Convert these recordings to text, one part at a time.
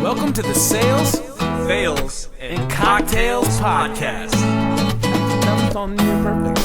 Welcome to the Sales, Fails, and Cocktails Podcast. That was all near perfect.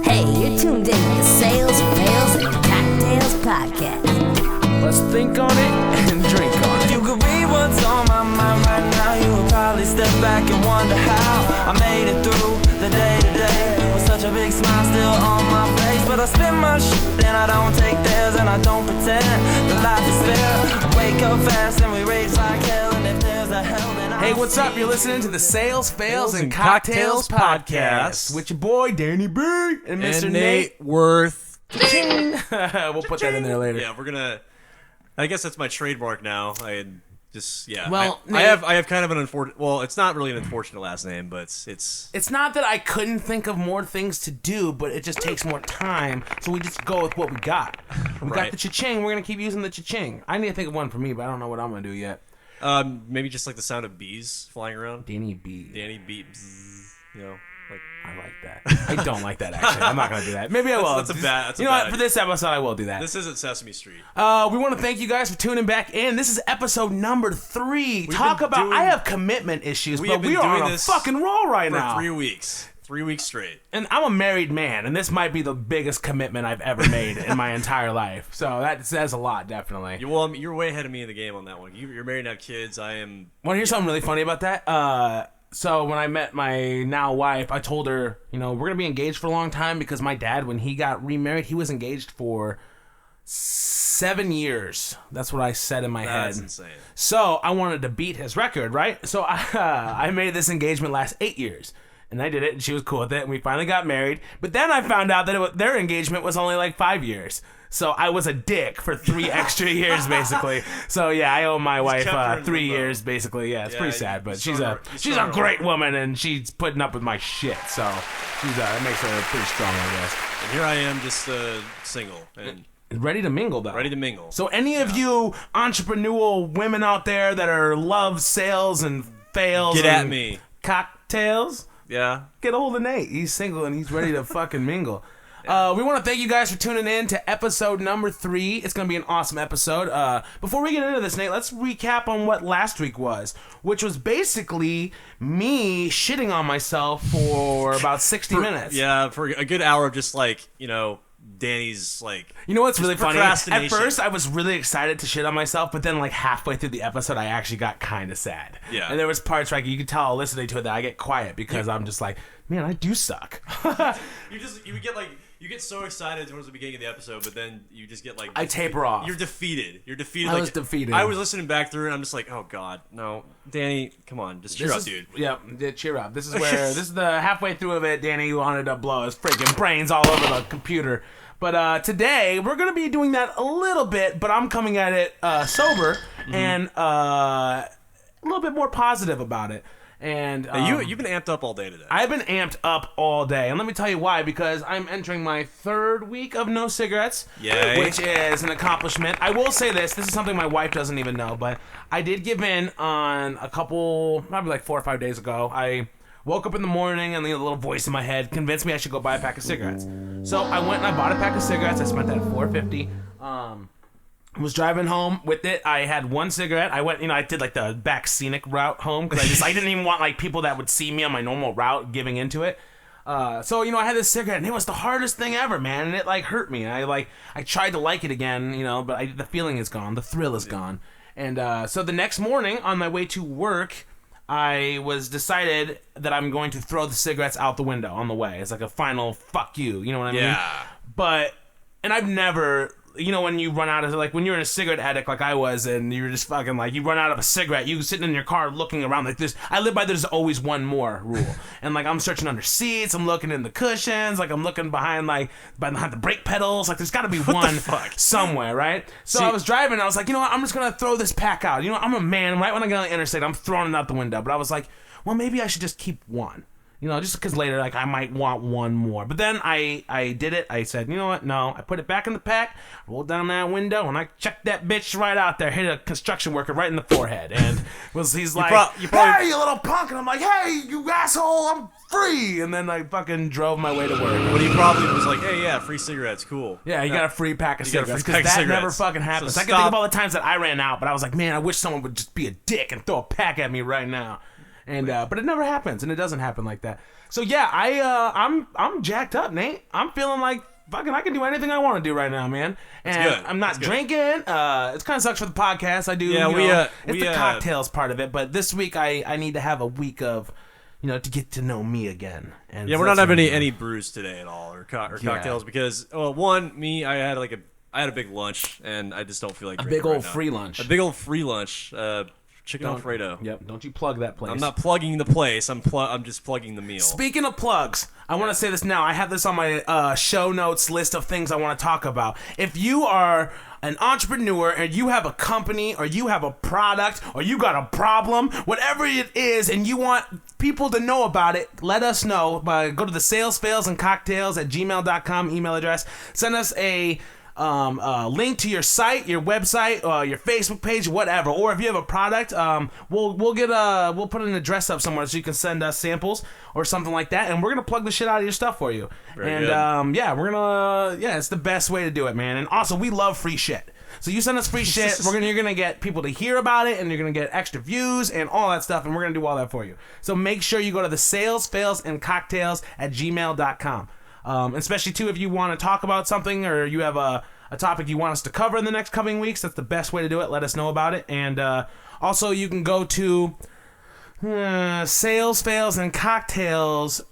Hey, you're tuned in to the Sales, Fails, and Cocktails Podcast. Let's think on it and drink on it. You could read what's on my mind right now. You would probably step back and wonder how I made it through the day today with such a big smile still on my face. But I spend my shit and I don't take theirs, and I don't pretend that life is fair. I wake up fast and we rage like hell, and if there's a hell then Hey, what's up? You're listening to the Sales, Fails, and Cocktails Podcast with your boy Danny B and Mr. Nate Worth. We'll put that in there later. Yeah, we're gonna. I guess that's my trademark now. Well, I have kind of an unfortunate. Well, it's not really an unfortunate last name, but It's not that I couldn't think of more things to do, but it just takes more time, so we just go with what we got. We got Right. the cha-ching, we're going to keep using the cha-ching. I need to think of one for me, but I don't know what I'm going to do yet. maybe just like the sound of bees flying around. Danny B. Danny Bee, bzzz, you know, like I like that. I don't like that, actually. I'm not going to do that. Maybe I will. that's a bad. You know what? For this episode, I will do that. This isn't Sesame Street. We want to thank you guys for tuning back in. This is episode number 3. I have commitment issues, but we are on a fucking roll right for now. 3 weeks. 3 weeks straight. And I'm a married man, and this might be the biggest commitment I've ever made in my entire life. So that says a lot, definitely. You're way ahead of me in the game on that one. You're married and have kids. I am. Want to hear something really funny about that? So when I met my now wife, I told her, we're going to be engaged for a long time because my dad, when he got remarried, he was engaged for 7 years. That's what I said in my head. That's insane. So I wanted to beat his record, right? So I made this engagement last 8 years. And I did it, and she was cool with it, and we finally got married. But then I found out that their engagement was only like 5 years. So I was a dick for 3 extra years, basically. So yeah, I owe my wife 3 years, basically. Yeah, it's pretty sad, but she's a great woman, and she's putting up with my shit. So that makes her pretty strong, I guess. And here I am, just single and ready to mingle, though. ready to mingle. So any of you entrepreneurial women out there that are love sales and fails, Get at me. Cocktails. Yeah. Get a hold of Nate. He's single and he's ready to fucking mingle. We want to thank you guys for tuning in to episode number 3. It's going to be an awesome episode. Before we get into this, Nate, let's recap on what last week was, which was basically me shitting on myself for about 60 minutes. Yeah, for a good hour of just Danny's You know what's really funny? At procrastination. first, I was really excited to shit on myself, but then halfway through the episode, I actually got kind of sad. Yeah. And there was parts where you could tell listening to it that I get quiet because I'm just like, man, I do suck. You get so excited towards the beginning of the episode, but then you just get I taper off. You're defeated. I was defeated. I was listening back through, and I'm just like, oh god, no, Danny, come on, just cheer up, dude. Yeah, cheer up. This is this is the halfway through of it. Danny wanted to blow his freaking brains all over the computer. But today we're gonna be doing that a little bit, but I'm coming at it sober and a little bit more positive about it. And You've been amped up all day today. I've been amped up all day, and let me tell you why. Because I'm entering my 3rd week of no cigarettes, Yay. which is an accomplishment. I will say this is something my wife doesn't even know, but I did give in on a couple, probably like 4 or 5 days ago. I woke up in the morning, and the little voice in my head convinced me I should go buy a pack of cigarettes. So I went and I bought a pack of cigarettes. I spent that $4.50. Was driving home with it. I had 1 cigarette. I went, I did the back scenic route home because I didn't even want people that would see me on my normal route giving into it. So I had this cigarette, and it was the hardest thing ever, man. And it hurt me. And I tried to like it again, but the feeling is gone. The thrill is gone. And so the next morning on my way to work, I was decided that I'm going to throw the cigarettes out the window on the way. It's like a final fuck you. You know what I mean? Yeah. And I've never. When you run out of, when you're in a cigarette addict like I was, and you're just fucking, you run out of a cigarette, you sitting in your car looking around like this. I live by there's always one more rule. And, I'm searching under seats, I'm looking in the cushions, I'm looking behind the brake pedals. There's got to be one somewhere, right? So I was driving, I was like, I'm just going to throw this pack out. I'm a man. Right when I get on the interstate, I'm throwing it out the window. But I was like, well, maybe I should just keep one. You know, just because later, like, I might want one more. But then I did it. I said, you know what? No. I put it back in the pack, rolled down that window, and I checked that bitch right out there. Hit a construction worker right in the forehead. And he's like, hey, you little punk. And I'm like, hey, you asshole, I'm free. And then I fucking drove my way to work. But he probably was like, hey, yeah, free cigarettes, cool. Yeah, you got a free pack of You got a cigarettes. free Because pack of that never cigarettes. fucking happens. So I can think stop. of all the times that I ran out, but I was like, man, I wish someone would just be a dick and throw a pack at me right now. And but it never happens, and it doesn't happen like that. So yeah, I'm jacked up, Nate. I'm feeling like fucking I can do anything I want to do right now, man. And good. I'm not That's good. drinking. It kind of sucks for the podcast. I do. Yeah, it's the cocktails part of it. But this week I need to have a week of, to get to know me again. And Yeah, we're that's not having what I'm any brews today at all, or cocktails, because I had a big lunch, and I just don't feel like doing. drinking Big old right now. free lunch. A big old free lunch. Chicken Alfredo. Yep. Don't you plug that place. I'm not plugging the place. I'm just plugging the meal. Speaking of plugs, I want to say this now. I have this on my show notes list of things I want to talk about. If you are an entrepreneur and you have a company or you have a product or you got a problem, whatever it is, and you want people to know about it, let us know. Go to the salesfailsandcocktails@gmail.com email address. Send us a link to your site, your website, your Facebook page, whatever. Or if you have a product, we'll put an address up somewhere so you can send us samples or something like that, and we're gonna plug the shit out of your stuff for you. Very good. It's the best way to do it, man. And also, we love free shit. So you send us free shit, you're gonna get people to hear about it, and you're gonna get extra views and all that stuff, and we're gonna do all that for you. So make sure you go to the salesfailsandcocktails@gmail.com. Especially too if you want to talk about something or you have a topic you want us to cover in the next coming weeks. That's the best way to do it. Let us know about it. And also you can go to Sales Fails and Cocktails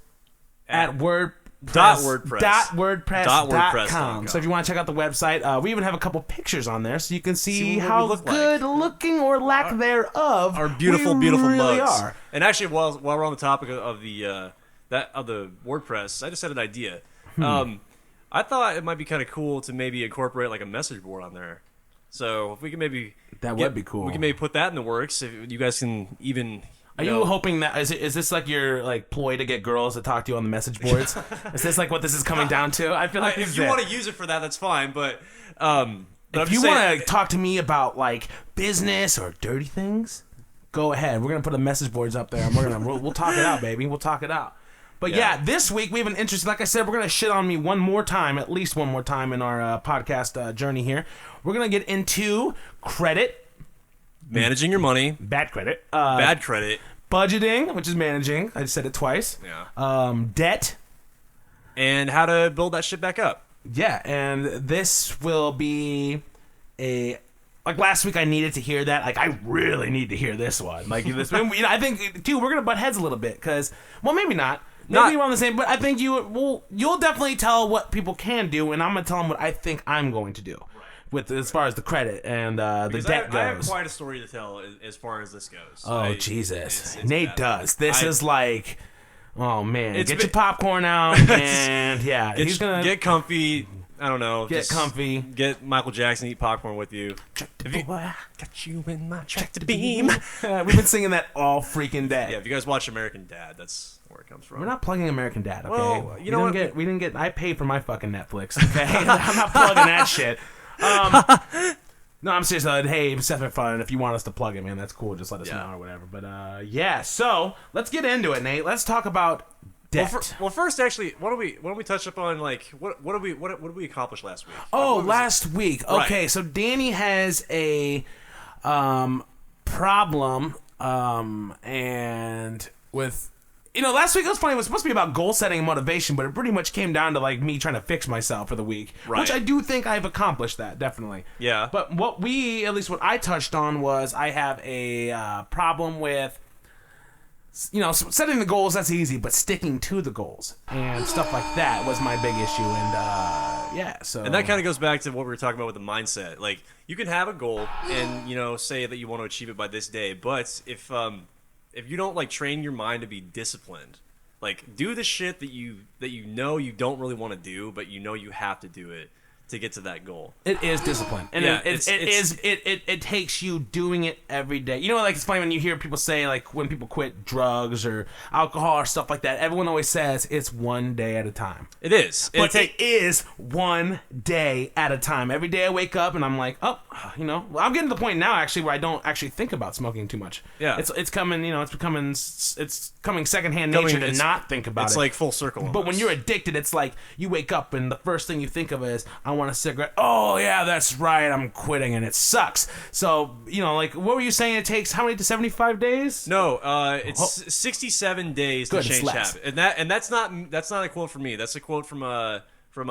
at WordPress.com. So if you want to check out the website, we even have a couple pictures on there so you can see what how we look like. good looking or lack thereof Our beautiful, we beautiful really mugs. are. And actually, while we're on the topic of the WordPress, I just had an idea. I thought it might be kind of cool to maybe incorporate like a message board on there. So if we can maybe would be cool. We can maybe put that in the works. If you guys can even. Are you hoping that is this like your ploy to get girls to talk to you on the message boards? Is this like what this is coming down to? I feel like if you want to use it for that, that's fine. But if you want to talk to me about like business or dirty things, go ahead. We're gonna put the message boards up there, and we'll talk it out, baby. We'll talk it out. But yeah, this week we have an interesting. Like I said, we're gonna shit on me at least one more time in our podcast journey here. We're gonna get into credit, managing your money, bad credit, bad credit, budgeting, which is managing. I just said it twice. Yeah. Debt, and how to build that shit back up. Yeah, and this will be like last week I needed to hear that. Like I really need to hear this one. Like this, I think too. We're gonna butt heads a little bit because, well, maybe not. Maybe we're on the same, but I think you'll definitely tell what people can do, and I'm gonna tell them what I think I'm going to do, with as far as the credit and the debt goes. I have quite a story to tell as far as this goes. Oh Jesus, Nate bad. does. This is like, oh man, get your been- popcorn out and yeah, he's gonna get comfy. I don't know. get just comfy. Get Michael Jackson, eat popcorn with you. Got you in my tractor beam. We've been singing that all freaking day. Yeah, if you guys watch American Dad, that's where it comes from. We're not plugging American Dad, okay? Well, you know what? We didn't get. I paid for my fucking Netflix, okay? I'm not plugging that shit. No, I'm serious. Hey, Seth MacFarlane, if you want us to plug it, man, that's cool. Just let us know or whatever. But yeah, so let's get into it, Nate. Let's talk about debt. Well, first, actually, why don't we touch upon like what did we accomplish last week? Oh, last week. Okay, Right. so Danny has a problem, and with. Last week it was funny. It was supposed to be about goal setting and motivation, but it pretty much came down to like me trying to fix myself for the week, Right. which I do think I've accomplished that definitely. Yeah. But what I touched on was I have a problem with, setting the goals. That's easy, but sticking to the goals and stuff like that was my big issue. And And that kind of goes back to what we were talking about with the mindset. Like you can have a goal and say that you want to achieve it by this day, but if you don't like train your mind to be disciplined, like do the shit that you know you don't really want to do, but you know you have to do it, to get to that goal. It is discipline, and Yeah, it takes you doing it every day. You know, like it's funny when you hear people say like when people quit drugs or alcohol or stuff like that. Everyone always says it's one day at a time. It is. But it is one day at a time. Every day I wake up and I'm like, oh, you know, well, I'm getting to the point now actually where I don't actually think about smoking too much. Yeah. It's coming, you know, it's coming secondhand nature to not think about it. It's like full circle. But when you're addicted, it's like you wake up and the first thing you think of is, I want a cigarette. Oh, yeah, that's right. I'm quitting and it sucks. So, you know, like, what were you saying? It takes how many to 75 days? No, it's 67 days Good, to it's change less. habit. And that's not a quote from me. That's a quote from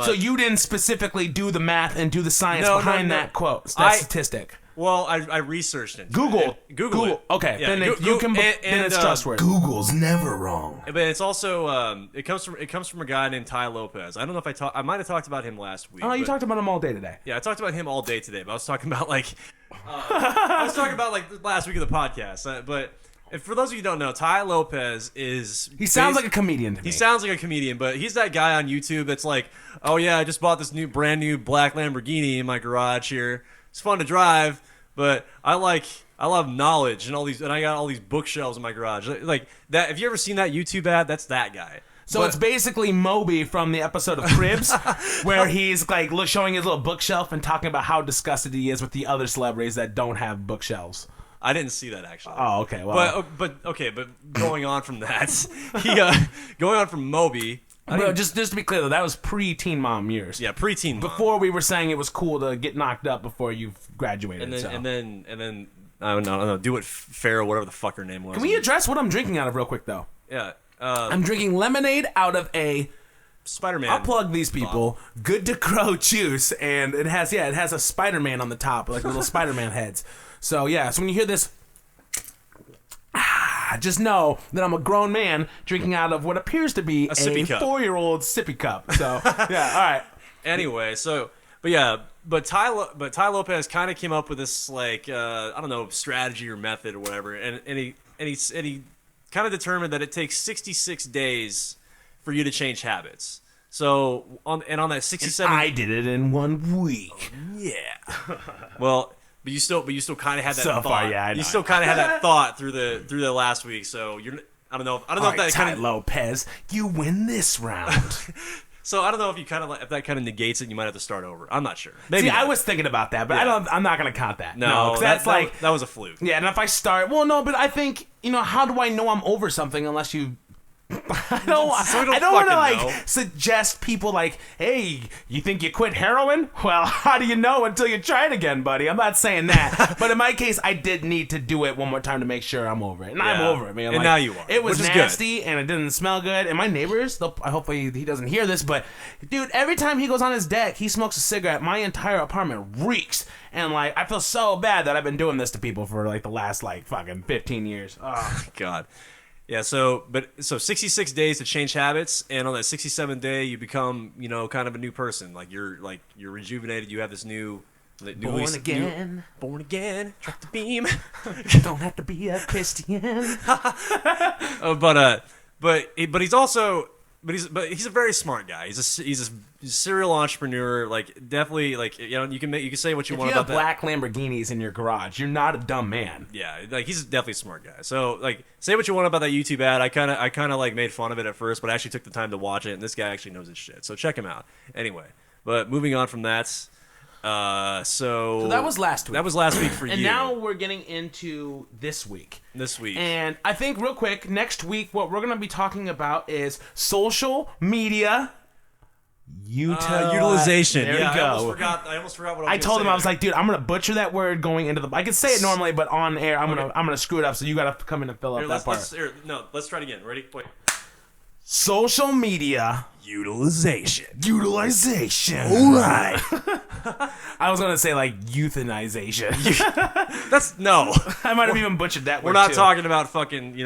So you didn't specifically do the math and do the science No, behind no. that quote, that statistic. Well, I researched it. Google. Google it. Okay, Yeah, then then it's trustworthy. Google's never wrong. But it's also it comes from a guy named Ty Lopez. I don't know if I might have talked about him last week. Oh, you but- talked about him all day today. Yeah, I talked about him all day today, but I was talking about like last week of the podcast. But if, for those of you who don't know, Ty Lopez is He sounds like a comedian to me. He sounds like a comedian, but he's that guy on YouTube that's like, oh yeah, I just bought this brand new black Lamborghini in my garage here. It's fun to drive, but I love knowledge and I got all these bookshelves in my garage. Like that. Have you ever seen that YouTube ad? That's that guy. So But- it's basically Moby from the episode of Cribs, where he's like showing his little bookshelf and talking about how disgusted he is with the other celebrities that don't have bookshelves. I didn't see that actually. Oh, okay. Well, But going on from that, going on from Moby. well, just to be clear though, that was pre-Teen Mom years. Yeah, preteen. Mom. Before we were saying it was cool to get knocked up before you've graduated. and then so. and then I don't know, do it Farrah, whatever the fuck her name was. Can we address what I'm drinking out of real quick though? Yeah, I'm drinking lemonade out of a. Spider-Man. I'll plug these people. Good to Crow juice, and it has a Spider-Man on the top, like little Spider-Man heads. So yeah, so when you hear this, just know that I'm a grown man drinking out of what appears to be a sippy cup. 4-year-old sippy cup. So yeah, all right. Anyway, but Ty Lopez kind of came up with this like I don't know, strategy or method or whatever, and he kind of determined that it takes 66 days for you to change habits. So on that 67, I did it in 1 week. yeah. Well, but you still kind of had that So thought. far, yeah, I know. You still kind of had that thought through the last week. So I don't know All if right, that Ty kind of Lopez, you win this round. So I don't know if if that kind of negates it. You might have to start over. I'm not sure. Maybe See, I not. was thinking about that, but Yeah. I'm not gonna count that. No, 'cause that's like that was a fluke. yeah. And if I start, well, no, but I think how do I know I'm over something unless you? I don't want to fucking like know. suggest people like, hey, you think you quit heroin? Well, how do you know until you try it again, buddy? I'm not saying that, but in my case, I did need to do it one more time to make sure I'm over it, and I'm Yeah. over it, man. And Like, now you are, It was which is good. nasty, and it didn't smell good. And my neighbors, hopefully he doesn't hear this, but dude, every time he goes on his deck, he smokes a cigarette. My entire apartment reeks. And like, I feel so bad that I've been doing this to people for like the last like fucking 15 years. Oh. God. Yeah, so 66 days to change habits, and on that 67th day, you become, kind of a new person. Like you're rejuvenated. You have this new, Born again. born again. Track the beam. Don't have to be a Christian. But he's also. But he's a very smart guy. He's a serial entrepreneur. Like definitely, like you can say what you If want you have about black that. Lamborghinis in your garage, you're not a dumb man. Yeah, like he's definitely a smart guy. So like, say what you want about that YouTube ad. I kind of like made fun of it at first, but I actually took the time to watch it, and this guy actually knows his shit. So check him out. Anyway, but moving on from that, so that was last week. That was last week for And you. now we're getting into this week. This week. And I think real quick, next week, what we're going to be talking about is social media utilization. There Yeah, we go. I almost forgot what I told him, I was like, dude, I'm gonna butcher that word going into the. I can say it normally, but on air, I'm gonna screw it up. So you gotta come in and fill up that part. let's try it again. Ready? Wait. Social media Utilization. All right. I was gonna say like euthanization. That's no. I might have even butchered that word. We're not too. talking about fucking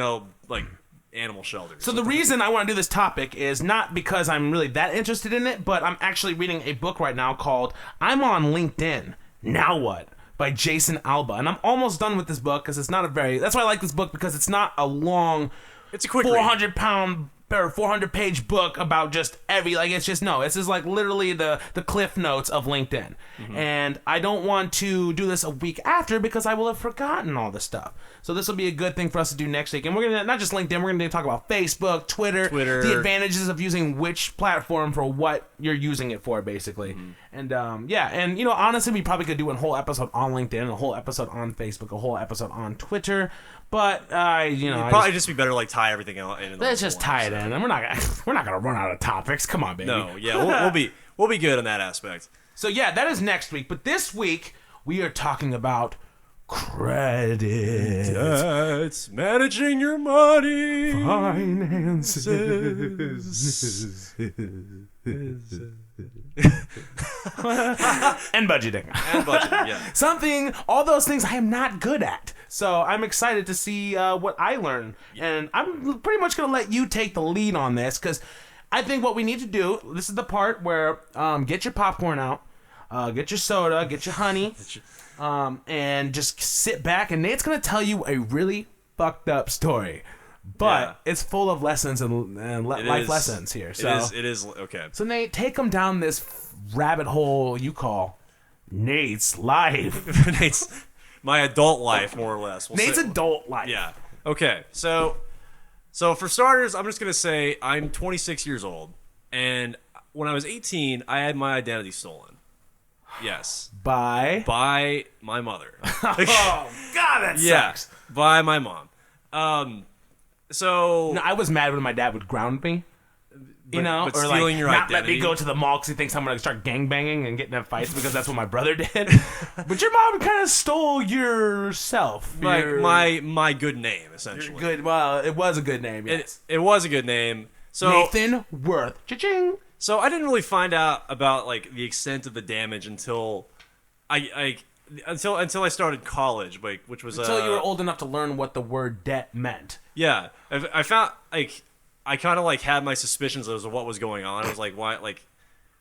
like animal shelters. So the reason I want to do this topic is not because I'm really that interested in it, but I'm actually reading a book right now called "I'm on LinkedIn. Now What?" by Jason Alba, and I'm almost done with this book because it's not a very. That's why I like this book because it's not a long. It's a quick read. 400-pound or 400-page book about just it's just no. This is like literally the cliff notes of LinkedIn, and I don't want to do this a week after because I will have forgotten all this stuff. So this will be a good thing for us to do next week, and we're gonna not just LinkedIn. We're gonna talk about Facebook, Twitter, the advantages of using which platform for what you're using it for, basically. And and honestly, we probably could do a whole episode on LinkedIn, a whole episode on Facebook, a whole episode on Twitter. But it'd probably just be better to like tie everything out in. Let's just tie it in, and we're not gonna run out of topics. Come on, baby. No, yeah, we'll be good on that aspect. So yeah, that is next week. But this week we are talking about credit. It's managing your money. Finances. And budgeting. Yeah. All those things I am not good at. So I'm excited to see what I learn. And I'm pretty much going to let you take the lead on this because I think what we need to do, this is the part where get your popcorn out, get your soda, get your honey, and just sit back. And Nate's going to tell you a really fucked up story. But it's full of lessons and life lessons here. So it is okay. So Nate, take them down this rabbit hole you call Nate's life. Nate's my adult life, more or less. Nate's adult life. Yeah. Okay. So for starters, I'm just gonna say I'm 26 years old, and when I was 18, I had my identity stolen. Yes. By my mother. Oh God, that sucks. By my mom. So no, I was mad when my dad would ground me, but or stealing like your not identity. let me go to the mall because he thinks I'm gonna start gangbanging and getting in fights because that's what my brother did. But your mom kind of stole yourself, my good name essentially. Good. Well, it was a good name. Yes. It was a good name. So Nathan Worth. Cha-ching. So I didn't really find out about like the extent of the damage until until I started college, which was until you were old enough to learn what the word debt meant. Yeah, I found I kind of like had my suspicions as to what was going on. I was like, why,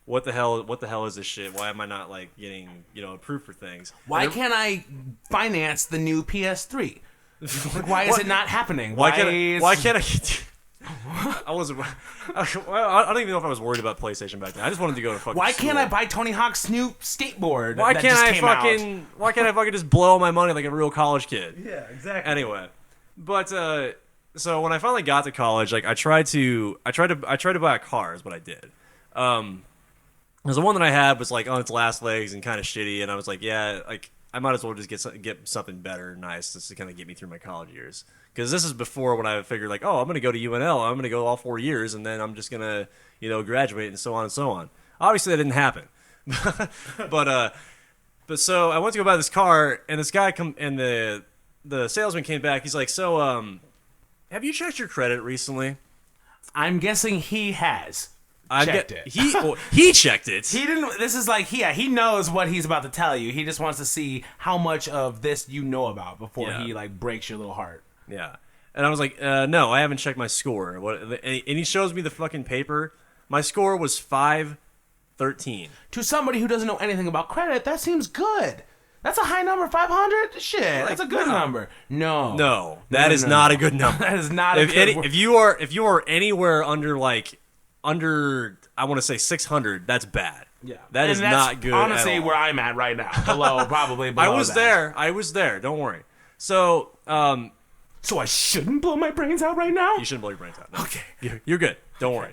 what the hell is this shit? Why am I not like getting approved for things? Why can't I finance the new PS3? Like, why is it not happening? Why can't I? I wasn't. I don't even know if I was worried about PlayStation back then. I just wanted to go to fucking. Why can't school. I buy Tony Hawk's new skateboard? Why can't I fucking just blow all my money like a real college kid? Yeah, exactly. Anyway, but so when I finally got to college, like I tried to buy a car is what I did. Because the one that I had was like on its last legs and kind of shitty, and I was like, yeah, like I might as well just get something better, nice, just to kind of get me through my college years. Because this is before when I figured like, oh, I'm going to go to UNL, I'm going to go all 4 years, and then I'm just going to, graduate and so on and so on. Obviously, that didn't happen. But so I went to go buy this car, and this guy and the salesman came back. He's like, so, have you checked your credit recently? I'm guessing he has. Checked it. He checked it. He didn't. This is like he knows what he's about to tell you. He just wants to see how much of this you know about before he like breaks your little heart. Yeah, and I was like, no, I haven't checked my score. And he shows me the fucking paper. My score was 513. To somebody who doesn't know anything about credit, that seems good. That's a high number, 500. Shit, that's a good number. No, that is not a good number. That is not a good number. If you are anywhere under I want to say 600, that's bad. Yeah, that is not good. Honestly, at all. where I'm at right now, probably below. I was there. Don't worry. So, so I shouldn't blow my brains out right now? You shouldn't blow your brains out. No. Okay. You're good. Don't worry.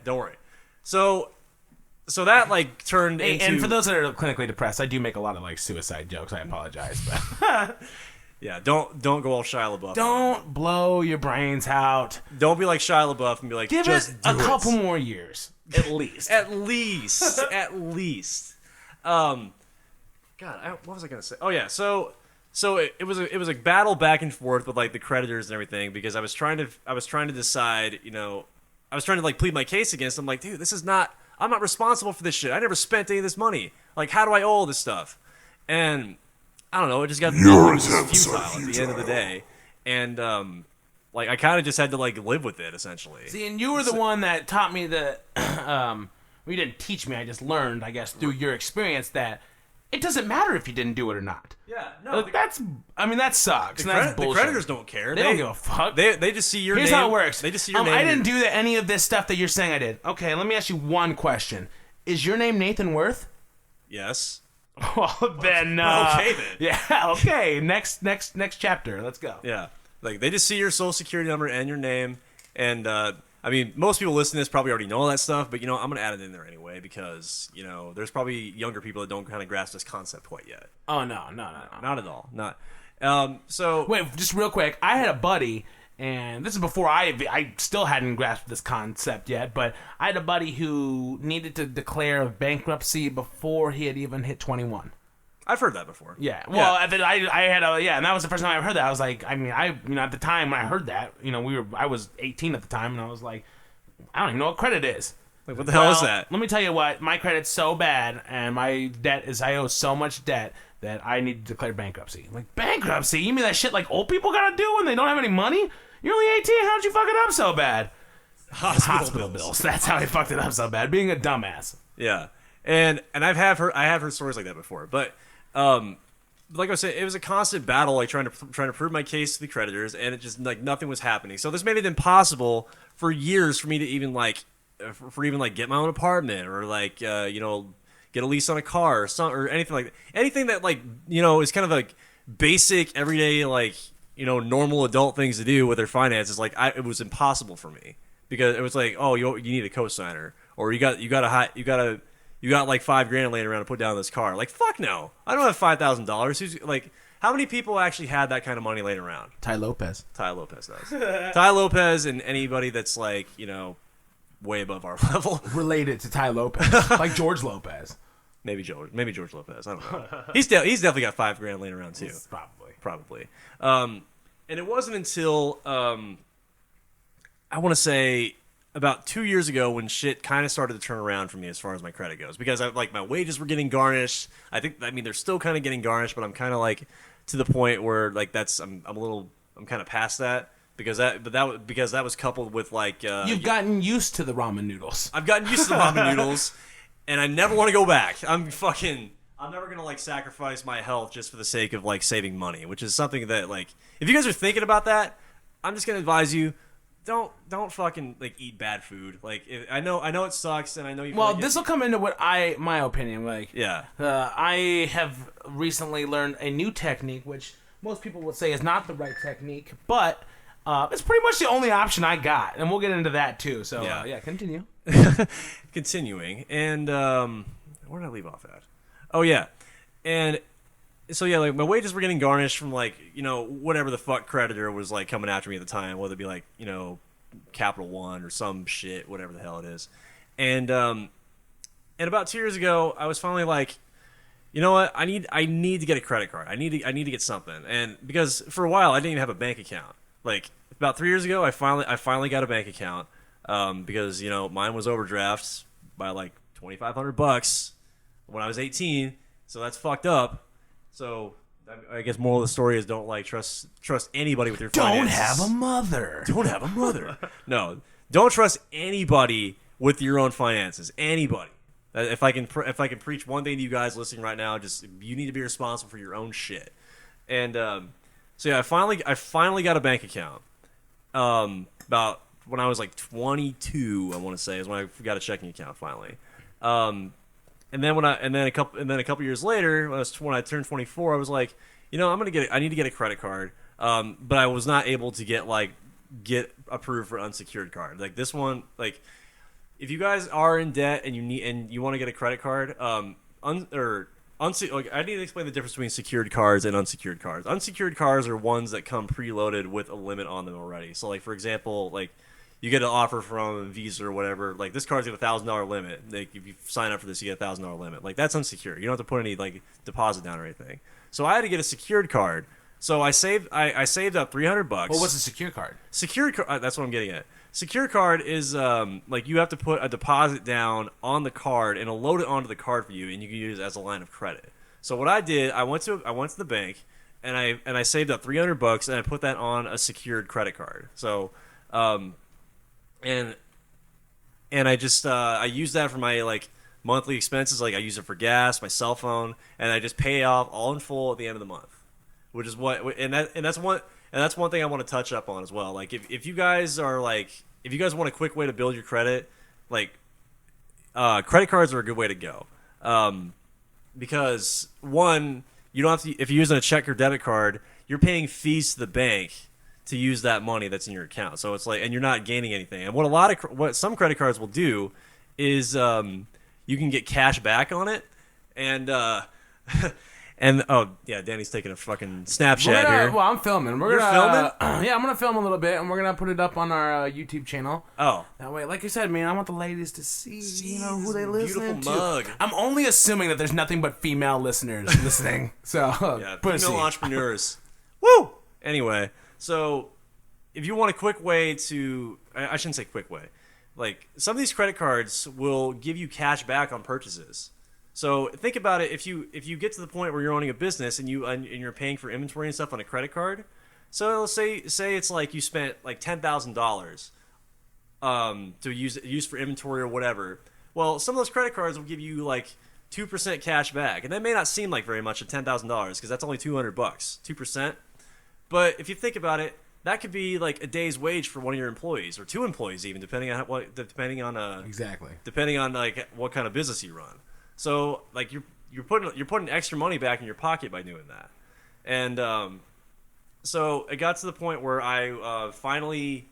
So that like turned into... And for those that are clinically depressed, I do make a lot of like suicide jokes. I apologize, but yeah, don't go all Shia LaBeouf. Don't blow your brains out. Don't be like Shia LaBeouf and be like, give just it a couple more years, at least. at least. God, what was I gonna say? Oh yeah, so it was a battle back and forth with like the creditors and everything because I was trying to decide, I was trying to like plead my case against them. Like, dude, I'm not responsible for this shit. I never spent any of this money. Like, how do I owe all this stuff? And I don't know. It just got futile at the end of the day, and like I kind of just had to like live with it essentially. See, and you were the one that taught me that. Well, you didn't teach me. I just learned, I guess, through your experience that it doesn't matter if you didn't do it or not. Yeah, no, that sucks. And that's the bullshit. creditors don't care. They don't give a fuck. They just see your Here's name. how it works. They just see your name. I didn't do any of this stuff that you're saying I did. Okay, let me ask you one question. Is your name Nathan Worth? Yes. Well, then. Okay, then. Yeah. Okay. Next chapter. Let's go. Yeah, like they just see your social security number and your name, and I mean, most people listening to this probably already know all that stuff, but I'm gonna add it in there anyway because there's probably younger people that don't kind of grasp this concept quite yet. Oh no, Not at all. Not. So wait, just real quick. I had a buddy, and this is before I still hadn't grasped this concept yet, but I had a buddy who needed to declare bankruptcy before he had even hit 21. I've heard that before. Yeah. Well, I had and that was the first time I ever heard that. I was like, I mean, at the time when I heard that, I was 18 at the time, and I was like, I don't even know what credit is. Like, what the hell is that? Let me tell you what, my credit's so bad, and my debt is, I owe so much debt that I need to declare bankruptcy. I'm like, bankruptcy? You mean that shit like old people gotta do when they don't have any money? You're only 18, how'd you fuck it up so bad? Hospital bills. That's how I fucked it up so bad, being a dumbass. Yeah. And I have heard stories like that before, but like I said, it was a constant battle, like trying to prove my case to the creditors, and it just like nothing was happening. So this made it impossible for years for me to even get my own apartment or like get a lease on a car or anything like that. Anything that is kind of like basic everyday normal adult things to do with their finances. It was impossible for me because it was like, oh, you need a cosigner, or you got like $5,000 laying around to put down in this car. Like, fuck no. I don't have $5,000. Who's like, how many people actually had that kind of money laying around? Ty Lopez does. Ty Lopez and anybody that's like, way above our level. Related to Ty Lopez. Like George Lopez. Maybe George Lopez. I don't know. He's definitely got $5,000 laying around too. Probably. And it wasn't until I want to say about 2 years ago when shit kind of started to turn around for me as far as my credit goes, because my wages were getting garnished. They're still kind of getting garnished, but I'm kind of like to the point where I'm kind of past that because that was coupled with you've gotten used to the ramen noodles. I've gotten used to the ramen noodles, and I never want to go back. I'm never gonna sacrifice my health just for the sake of saving money, which is something that if you guys are thinking about that, I'm just gonna advise you. Don't fucking eat bad food. I know it sucks, and I know you. Well, this will come into my opinion. I have recently learned a new technique, which most people would say is not the right technique, but it's pretty much the only option I got, and we'll get into that too. So continue. Continuing, and where did I leave off at? Oh yeah, and. So yeah, my wages were getting garnished from whatever the fuck creditor was coming after me at the time, whether it be Capital One or some shit, whatever the hell it is. And about 2 years ago, I was finally like, you know what, I need to get a credit card. I need to get something. And because for a while I didn't even have a bank account. About 3 years ago, I finally got a bank account because mine was overdrafts by $2,500 when I was 18. So that's fucked up. So I guess moral of the story is don't trust anybody with your finances. Don't have a mother. Don't have a mother. No, don't trust anybody with your own finances. Anybody. If I can preach one thing to you guys listening right now, just you need to be responsible for your own shit. And so yeah, I finally got a bank account. About when I was 22, I want to say is when I got a checking account finally. And then a couple years later, when I turned 24, I was like, I need to get a credit card. But I was not able to get approved for unsecured card. This one, if you guys are in debt and you want to get a credit card, I need to explain the difference between secured cards and unsecured cards. Unsecured cards are ones that come preloaded with a limit on them already. So for example, you get an offer from Visa or whatever, this card's got $1,000 limit. If you sign up for this, you get a $1,000 limit. That's unsecured. You don't have to put any deposit down or anything. So I had to get a secured card. So I saved up $300. Well, what's a secure card? Secured card. That's what I'm getting at. Secure card is you have to put a deposit down on the card and it'll load it onto the card for you, and you can use it as a line of credit. So what I did, I went to the bank and I saved up $300 and I put that on a secured credit card. So. And I just I used that for my monthly expenses. Like I use it for gas, my cell phone, and I just pay off all in full at the end of the month. Which is that's one thing I want to touch up on as well. Like if you guys are like, if you guys want a quick way to build your credit, like credit cards are a good way to go. Because one, you don't have to, if you're using a check or debit card, you're paying fees to the bank to use that money that's in your account. So it's like, and you're not gaining anything. And what some credit cards will do is you can get cash back on it, and and oh yeah, Danny's taking a fucking Snapchat here. Well, I'm filming. You're filming? Yeah, I'm gonna film a little bit, and we're gonna put it up on our YouTube channel. Oh, That way, like you said, man, I want the ladies to see, who they listen beautiful to. mug. I'm only assuming that there's nothing but female listeners listening. So, Yeah, pussy. female entrepreneurs. Woo! Anyway, so if you want a quick way to, I shouldn't say quick way, like some of these credit cards will give you cash back on purchases. So think about it. If you get to the point where you're owning a business and you're paying for inventory and stuff on a credit card, so say it's like you spent like $10,000 to use for inventory or whatever. Well, some of those credit cards will give you like 2% cash back, and that may not seem like very much at $10,000 because that's only $200, 2%. But if you think about it, that could be like a day's wage for one of your employees or two employees, even depending on Exactly. depending on like what kind of business you run. So like you're putting extra money back in your pocket by doing that, and so it got to the point where I finally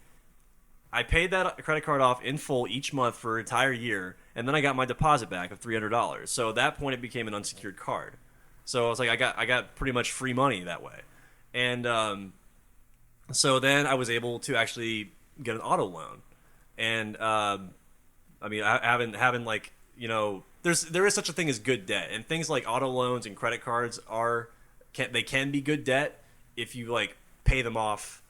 paid that credit card off in full each month for an entire year, and then I got my deposit back of $300. So at that point, it became an unsecured card. So I was like, I got pretty much free money that way, and so then I was able to actually get an auto loan, and I mean, having like, you know, there is such a thing as good debt, and things like auto loans and credit cards can be good debt if you like pay them off,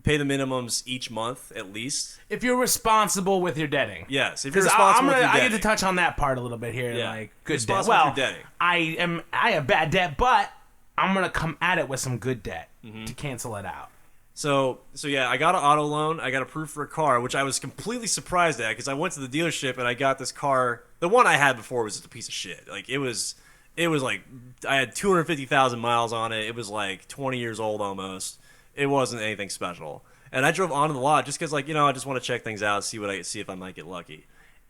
pay the minimums each month at least. If you're responsible with your debting. Yes, if you're 'Cause responsible with your I debting. get to touch on that part a little bit here. Yeah. Like good debt. Responsible Well, with your debting. I have bad debt, but I'm gonna come at it with some good debt Mm-hmm. to cancel it out. So yeah, I got an auto loan. I got approved for a car, which I was completely surprised at because I went to the dealership and I got this car. The one I had before was just a piece of shit. Like it was like I had 250,000 miles on it. It was like 20 years old almost. It wasn't anything special. And I drove onto the lot just because, like, you know, I just want to check things out, see if I might get lucky.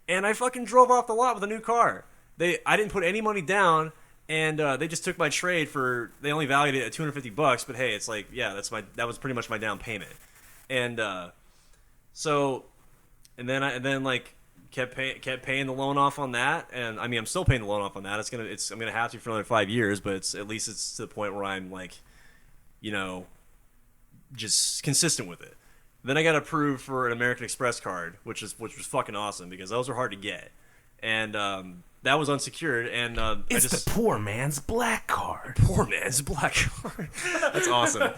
And I fucking drove off the lot with a new car. I didn't put any money down. And they just took my trade for. They only valued it at $250, but hey, it's like, yeah, that was pretty much my down payment, and then like kept paying the loan off on that, and I mean I'm still paying the loan off on that. I'm gonna have to for another 5 years, but at least it's to the point where I'm like, you know, just consistent with it. Then I got approved for an American Express card, which was fucking awesome because those are hard to get, and that was unsecured, and It's the poor man's black card. poor man's black card. That's awesome.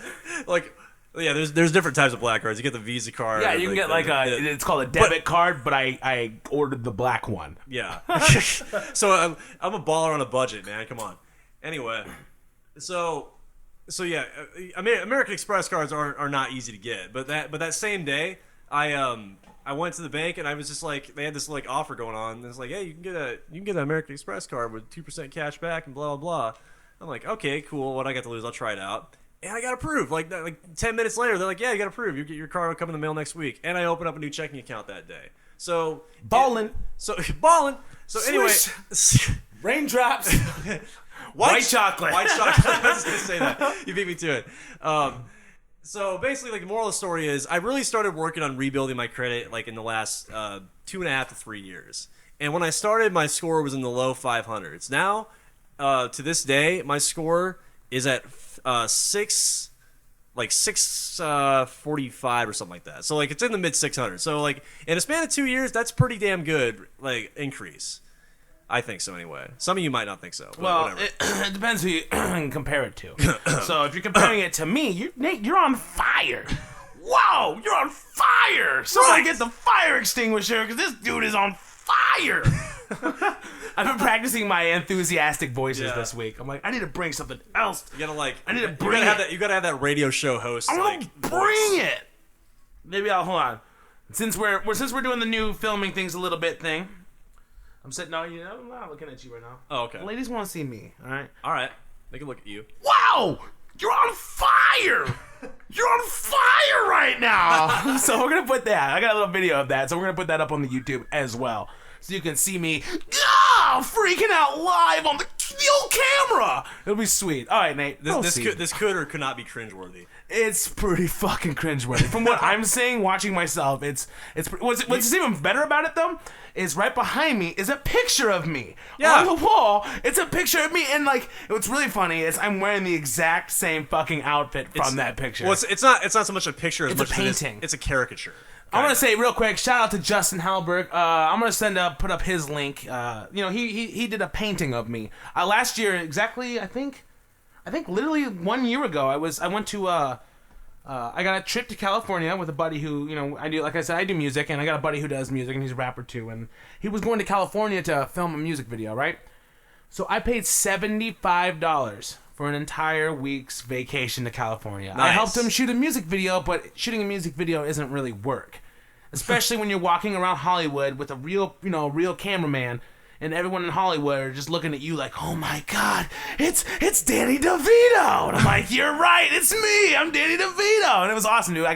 Like, yeah, there's different types of black cards. You get the Visa card. Yeah, you can get like it's called a debit card, but I ordered the black one. Yeah. So I'm a baller on a budget, man. Come on. Anyway, so yeah, American Express cards are not easy to get, but that same day I went to the bank and I was just like, they had this like offer going on. And it's like, hey, you can get an American Express card with 2% cash back and blah blah blah. I'm like, okay, cool. What I got to lose? I'll try it out. And I got approved. Like 10 minutes later, they're like, yeah, you got approved. Your card will come in the mail next week. And I opened up a new checking account that day. So Ballin'. So anyway, Raindrops. White chocolate. White chocolate. I was just gonna say that. You beat me to it. So basically, like the moral of the story is, I really started working on rebuilding my credit like in the last 2.5 to 3 years. And when I started, my score was in the low 500s. Now, to this day, my score is at 645 or something like that. So like it's in the mid 600s. So like in a span of 2 years, that's pretty damn good. Like increase. I think so anyway. Some of you might not think so. But Well, whatever. it depends who you compare it to. So if you're comparing it to me, Nate, you're on fire. Whoa, you're on fire! Somebody get the fire extinguisher because this dude is on fire. I've been practicing my enthusiastic voices this week. I'm like, I need to bring something else. You gotta like. I need to you bring gotta have it. that. You gotta have that radio show host. I want like to bring it. Maybe I'll hold on. Since we're doing the new filming things a little bit thing, I'm sitting. No, I'm not looking at you right now. Oh, okay. The ladies want to see me. All right. All right. They can look at you. Wow, you're on fire. You're on fire right now. So we're gonna put that. I got a little video of that, so we're gonna put that up on the YouTube as well, so you can see me freaking out live on the old camera. It'll be sweet. All right, Nate. This could or could not be cringeworthy. It's pretty fucking cringeworthy. From what I'm saying, watching myself, what's even better about it though is right behind me is a picture of me on the wall. It's a picture of me, and like what's really funny is I'm wearing the exact same fucking outfit from that picture. Well, it's not so much a picture as It's much a painting. It's a caricature. I want to say real quick, shout out to Justin Halberg. I'm gonna put up his link. He did a painting of me last year. Exactly, I think literally 1 year ago. I went to I got a trip to California with a buddy who I do music, and I got a buddy who does music, and he's a rapper too. And he was going to California to film a music video, right? So I paid $75 for an entire week's vacation to California. Nice. I helped him shoot a music video, but shooting a music video isn't really work. Especially when you're walking around Hollywood with a real cameraman, and everyone in Hollywood are just looking at you like, oh my God, it's Danny DeVito. And I'm like, you're right, it's me, I'm Danny DeVito. And it was awesome, dude.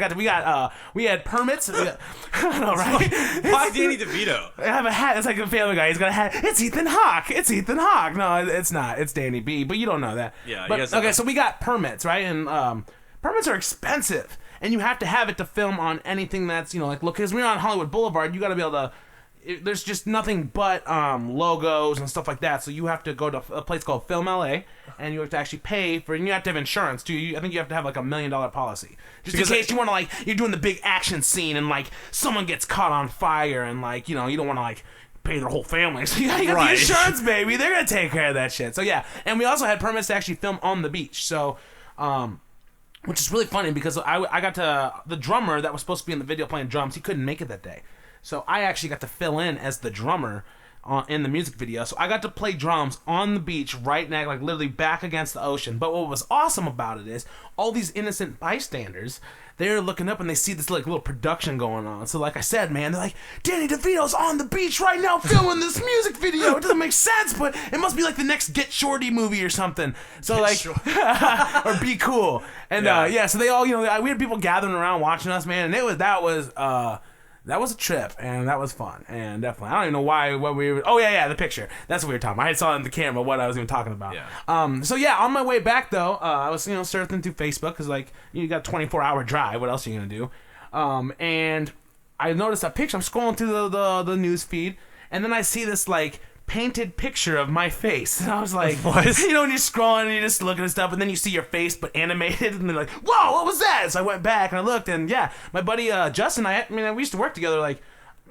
We had permits. I don't know, right? Why Danny DeVito? I have a hat. It's like a Family Guy. He's got a hat. It's Ethan Hawke. No, it's not. It's Danny B. But you don't know that. Yeah. But, you guys know that. So we got permits, right? And permits are expensive, and you have to have it to film on anything that's look, because we're on Hollywood Boulevard. You got to be able to. There's just nothing but logos and stuff like that. So you have to go to a place called Film LA, and you have to actually pay for. And you have to have insurance too. I think you have to have like $1 million policy, just in case you want to you're doing the big action scene and someone gets caught on fire and you don't want to pay their whole family. So you got the insurance, baby. They're gonna take care of that shit. So yeah, and we also had permits to actually film on the beach. So. Which is really funny because I got to the drummer that was supposed to be in the video playing drums. He couldn't make it that day. So I actually got to fill in as the drummer in the music video. So I got to play drums on the beach right now, literally back against the ocean. But what was awesome about it is all these innocent bystanders, they're looking up and they see this little production going on. So like I said, man, they're like, Danny DeVito's on the beach right now filming this music video. It doesn't make sense, but it must be like the next Get Shorty movie or something. So or Be Cool. And so they all, we had people gathering around watching us, man, and that was a trip, and that was fun, and definitely. I don't even know what we were... Oh, yeah, the picture. That's what we were talking about. I saw on the camera what I was even talking about. Yeah. So, yeah, on my way back, though, I was, surfing through Facebook, because, you got a 24-hour drive. What else are you going to do? And I noticed a picture. I'm scrolling through the news feed, and then I see this, painted picture of my face. And I was like, what? When you're scrolling and you're just looking at stuff, and then you see your face but animated, and they're like, whoa, what was that? So I went back and I looked, and yeah, my buddy Justin, we used to work together I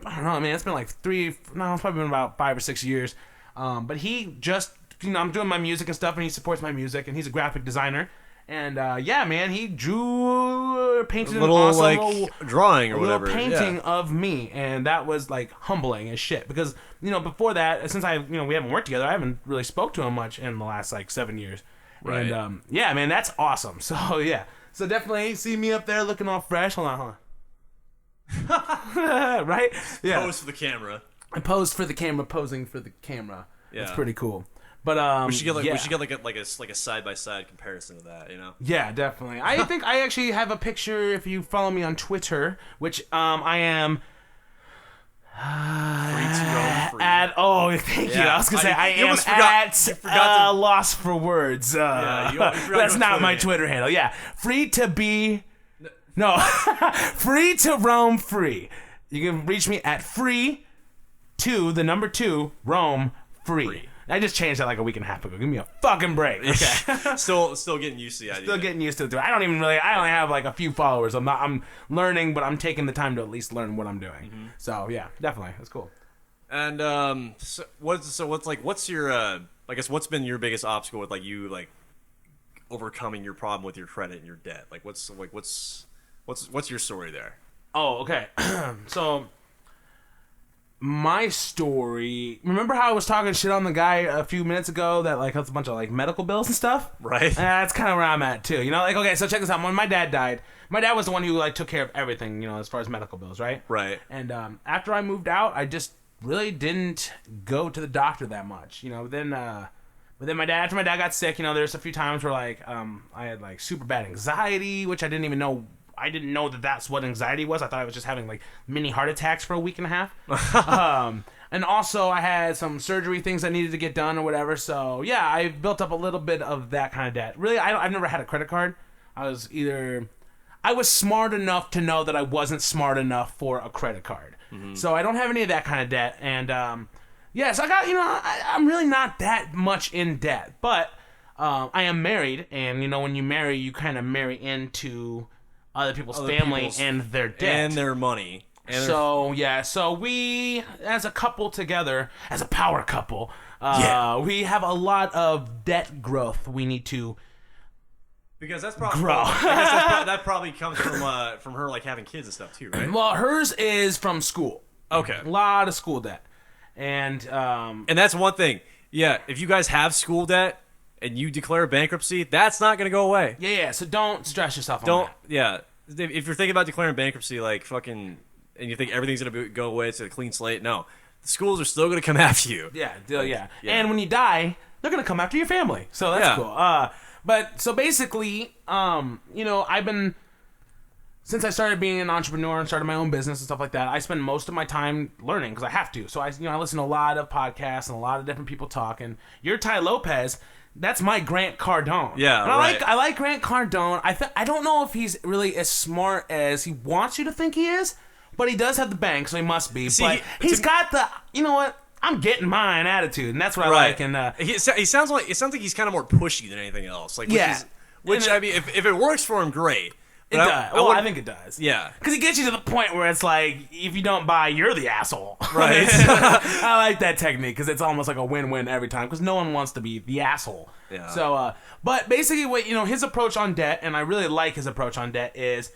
don't know, man, it's been it's probably been about 5 or 6 years. But he just, I'm doing my music and stuff, and he supports my music, and he's a graphic designer. And yeah, man, he painted a little awesome drawing or whatever, painting of me, and that was humbling as shit because before that, since we haven't worked together, I haven't really spoke to him much in the last 7 years. Right. And yeah, man, that's awesome. So yeah, so definitely see me up there looking all fresh. Hold on. Right? Yeah. Pose for the camera. I posed for the camera, posing for the camera. Yeah. It's pretty cool. But we should get like a side by side comparison of that, Yeah, definitely. I think I actually have a picture if you follow me on Twitter, which I am free. Thank you. I was gonna say I am at loss for words. That's not my Twitter handle. Yeah, free to be. No, free to roam free. You can reach me at free to the number 2 roam free. I just changed that a week and a half ago. Give me a fucking break. Okay. Still getting used to the idea. Still getting used to it. I only have a few followers. I'm learning, but I'm taking the time to at least learn what I'm doing. Mm-hmm. So yeah, definitely. That's cool. And what's your I guess what's been your biggest obstacle with you overcoming your problem with your credit and your debt? What's your story there? Oh, okay. So my story. Remember how I was talking shit on the guy a few minutes ago that has a bunch of medical bills and stuff? Right. That's kind of where I'm at too. Okay, so check this out. When my dad died, my dad was the one who took care of everything, as far as medical bills, right? Right. And after I moved out, really didn't go to the doctor that much. But then after my dad got sick, there's a few times where like I had like super bad anxiety, which I didn't even know. I didn't know that that's what anxiety was. I thought I was just having like mini heart attacks for a week and a half. And also I had some surgery things that needed to get done or whatever. So yeah, I built up a little bit of that kind of debt. Really, I've never had a credit card. I was smart enough to know that I wasn't smart enough for a credit card. Mm-hmm. So I don't have any of that kind of debt. And so I got, I'm really not that much in debt. But I am married. And, when you marry, you kind of marry into other people's family and their debt. And their money. So we, as a couple together, as a power couple, we have a lot of debt growth we need to because that's probably grow. That probably comes from her like having kids and stuff too, right? Well, hers is from school. Okay. A lot of school debt. And that's one thing. Yeah, if you guys have school debt and you declare bankruptcy, that's not going to go away. Yeah, so don't stress yourself on that. Yeah. If you're thinking about declaring bankruptcy, like fucking, and you think everything's going to go away, it's a clean slate, no. The schools are still going to come after you. Yeah. And when you die, they're going to come after your family. So that's cool. But so basically, I've been, since I started being an entrepreneur and started my own business and stuff like that, I spend most of my time learning because I have to. So I listen to a lot of podcasts and a lot of different people talk. And you're Ty Lopez. That's my Grant Cardone. Yeah, and I like Grant Cardone. I don't know if he's really as smart as he wants you to think he is, but he does have the bank, so he must be. See, but he's got the, you know what? I'm getting mine attitude, and that's what I like. And he sounds like he's kind of more pushy than anything else. Like, which I mean, if it works for him, great. It does. I think it does. Yeah. Because he gets you to the point where it's like, if you don't buy, you're the asshole. Right. I like that technique because it's almost like a win-win every time because no one wants to be the asshole. Yeah. So, but basically what, his approach on debt, and I really like his approach on debt, is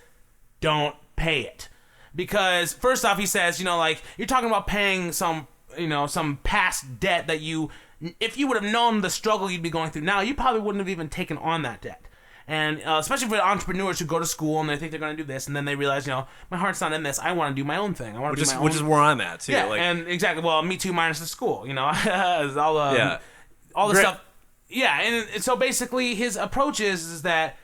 don't pay it. Because first off, he says, you're talking about paying some past debt that if you would have known the struggle you'd be going through now, you probably wouldn't have even taken on that debt. And especially for entrepreneurs who go to school and they think they're going to do this, and then they realize, my heart's not in this. I want to do my own thing. Which is where I'm at too. Yeah, and exactly. Well, me too, minus the school. All the stuff. Yeah, and so basically, his approach is that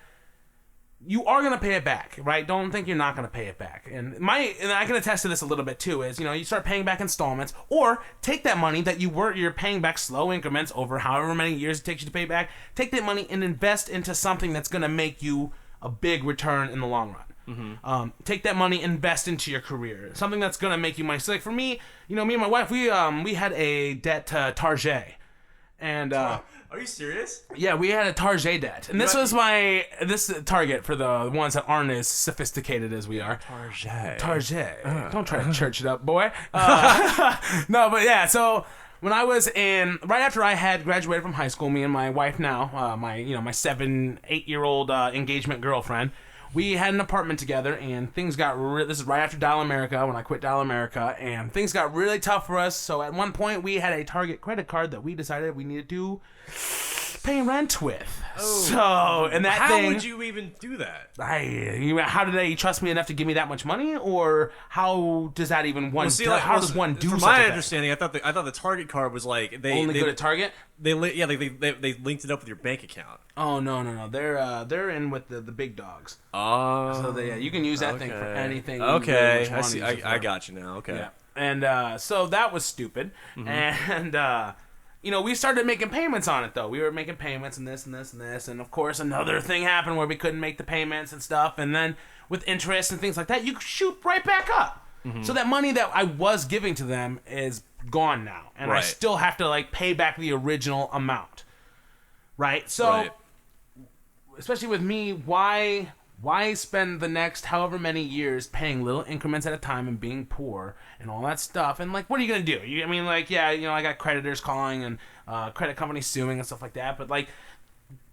you are going to pay it back, right? Don't think you're not going to pay it back. And I can attest to this a little bit too, is, you start paying back installments, or take that money that you're paying back slow increments over however many years it takes you to pay back, take that money and invest into something that's going to make you a big return in the long run. Mm-hmm. Take that money, invest into your career, something that's going to make you money. So like for me, me and my wife, we had a debt to Target. And are you serious? Yeah, we had a Target debt, and this was this Target for the ones that aren't as sophisticated as we are. Target. Don't try to church it up, boy. No, but yeah. So when I was right after I had graduated from high school, me and my wife now, my 7-8-year-old engagement girlfriend, we had an apartment together, and things got this is right after Dial America, when I quit Dial America, and things got really tough for us. So at one point, we had a Target credit card that we decided we needed to pay rent with. So, and that how would you even do that? How do they trust me enough to give me that much money, or how does that even how does one do? From my understanding, I thought the Target card was like they only good at Target. They linked it up with your bank account. Oh no, they're in with the big dogs. Oh, so you can use that thing for anything. Okay, I see. I got you now. Okay, yeah. And so that was stupid, and. We started making payments on it, though. We were making payments and this and this and this. And, of course, another thing happened where we couldn't make the payments and stuff. And then with interest and things like that, you shoot right back up. Mm-hmm. So that money that I was giving to them is gone now. And I still have to, pay back the original amount. Right? So, especially with me, why spend the next however many years paying little increments at a time and being poor and all that stuff? And, what are you going to do? I got creditors calling and credit companies suing and stuff like that. But,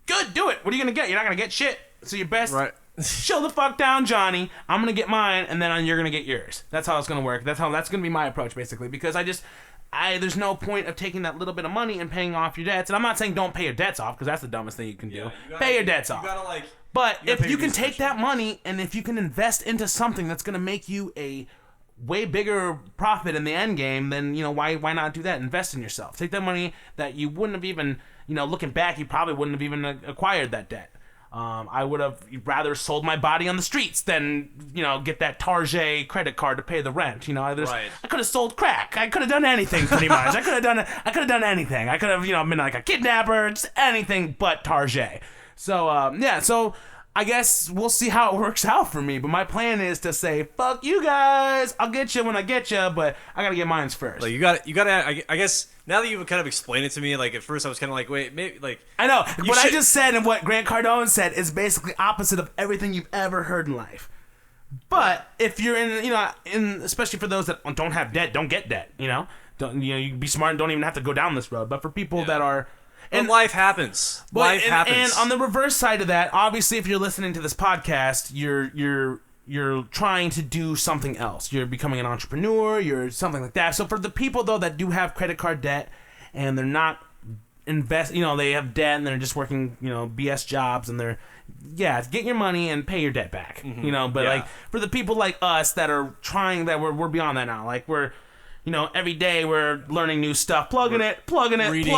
good, do it. What are you going to get? You're not going to get shit. So your best, chill the fuck down, Johnny. I'm going to get mine, and then you're going to get yours. That's how it's going to work. That's going to be my approach, basically. Because there's no point of taking that little bit of money and paying off your debts. And I'm not saying don't pay your debts off, because that's the dumbest thing you can do. Pay your debts off. But if you can take that money and if you can invest into something that's going to make you a way bigger profit in the end game, then why not do that? Invest in yourself. Take that money that you wouldn't have even looking back, you probably wouldn't have even acquired that debt. I would have rather sold my body on the streets than get that Target credit card to pay the rent. Right. I could have sold crack. I could have done anything pretty much. I could have done anything. I could have been like a kidnapper, just anything but Target. So so I guess we'll see how it works out for me. But my plan is to say, fuck you guys. I'll get you when I get you, but I gotta get mine first. Like you got to. I guess now that you've kind of explained it to me, like at first I was kind of like, wait, maybe like. I know what I just said and what Grant Cardone said is basically opposite of everything you've ever heard in life. But if you're in especially for those that don't have debt, don't get debt. Don't you be smart and don't even have to go down this road. But for people that are. And life happens. Life happens. And on the reverse side of that, obviously, if you're listening to this podcast, you're trying to do something else. You're becoming an entrepreneur. You're something like that. So for the people though that do have credit card debt and they're not they have debt and they're just working BS jobs and they're get your money and pay your debt back. But like for the people like us that are trying we're beyond that now. Like we're. Every day we're learning new stuff, plugging it, reading,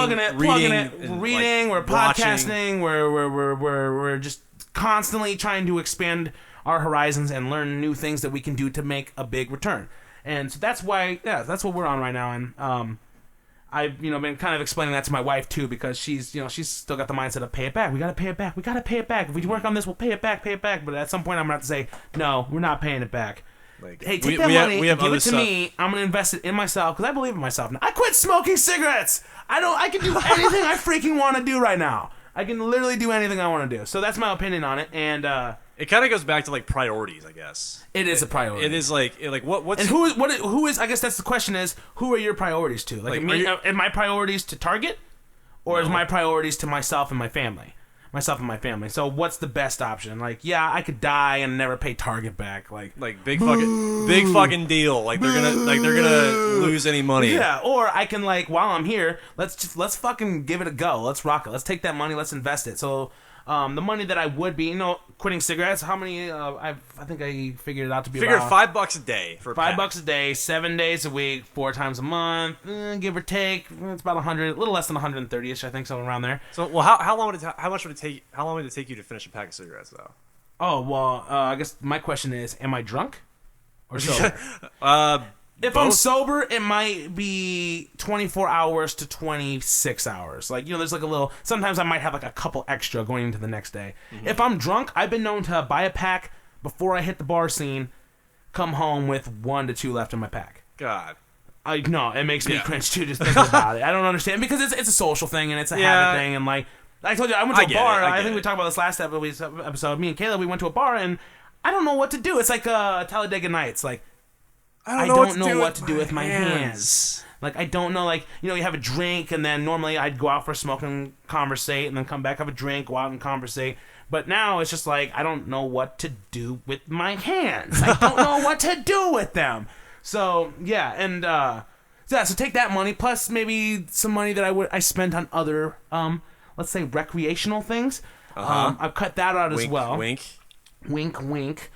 we're podcasting, we're just constantly trying to expand our horizons and learn new things that we can do to make a big return. And so that's why, that's what we're on right now. And I've been kind of explaining that to my wife too, because she's still got the mindset of pay it back. We gotta pay it back. If we work on this, we'll pay it back. But at some point, I'm gonna have to say, no, we're not paying it back. Like, hey, take that money, give it to me. I'm gonna invest it in myself because I believe in myself. Now, I quit smoking cigarettes. I can do anything I freaking want to do right now. I can literally do anything I want to do. So that's my opinion on it. And it kind of goes back to like priorities, I guess. It is a priority. It is like what's and who is? I guess that's the question: is who are your priorities to? Like are my priorities to Target, or is my priorities to myself and my family? So what's the best option? Like, I could die and never pay Target back. Like big fucking deal. Like they're gonna lose any money. Yeah, or I can while I'm here, let's fucking give it a go. Let's rock it. Let's take that money. Let's invest it. So the money that I would be, quitting cigarettes. How many? I think I figured it out to be about $5 a day for $5 a day, 7 days a week, 4 times a month, give or take. It's about 100, a little less than 130ish, I think, somewhere around there. So, well, how long would it take you to finish a pack of cigarettes, though? Oh well, I guess my question is, am I drunk or sober? If both? I'm sober, it might be 24 hours to 26 hours. There's a little... Sometimes I might have a couple extra going into the next day. Mm-hmm. If I'm drunk, I've been known to buy a pack before I hit the bar scene, come home with 1 to 2 left in my pack. God. No, it makes me cringe too just thinking about it. I don't understand because it's a social thing and it's a habit thing and I told you I went to a bar. I think we talked about this last episode. Me and Kayla, we went to a bar and I don't know what to do. It's like Talladega Nights. I don't know what to do with my hands. I don't know, you have a drink, and then normally I'd go out for a smoke and conversate, and then come back, have a drink, go out and conversate. But now it's just I don't know what to do with my hands. I don't know what to do with them. So, so take that money, plus maybe some money that I spent on other, let's say, recreational things. I've cut that out as well. Wink. Wink, wink.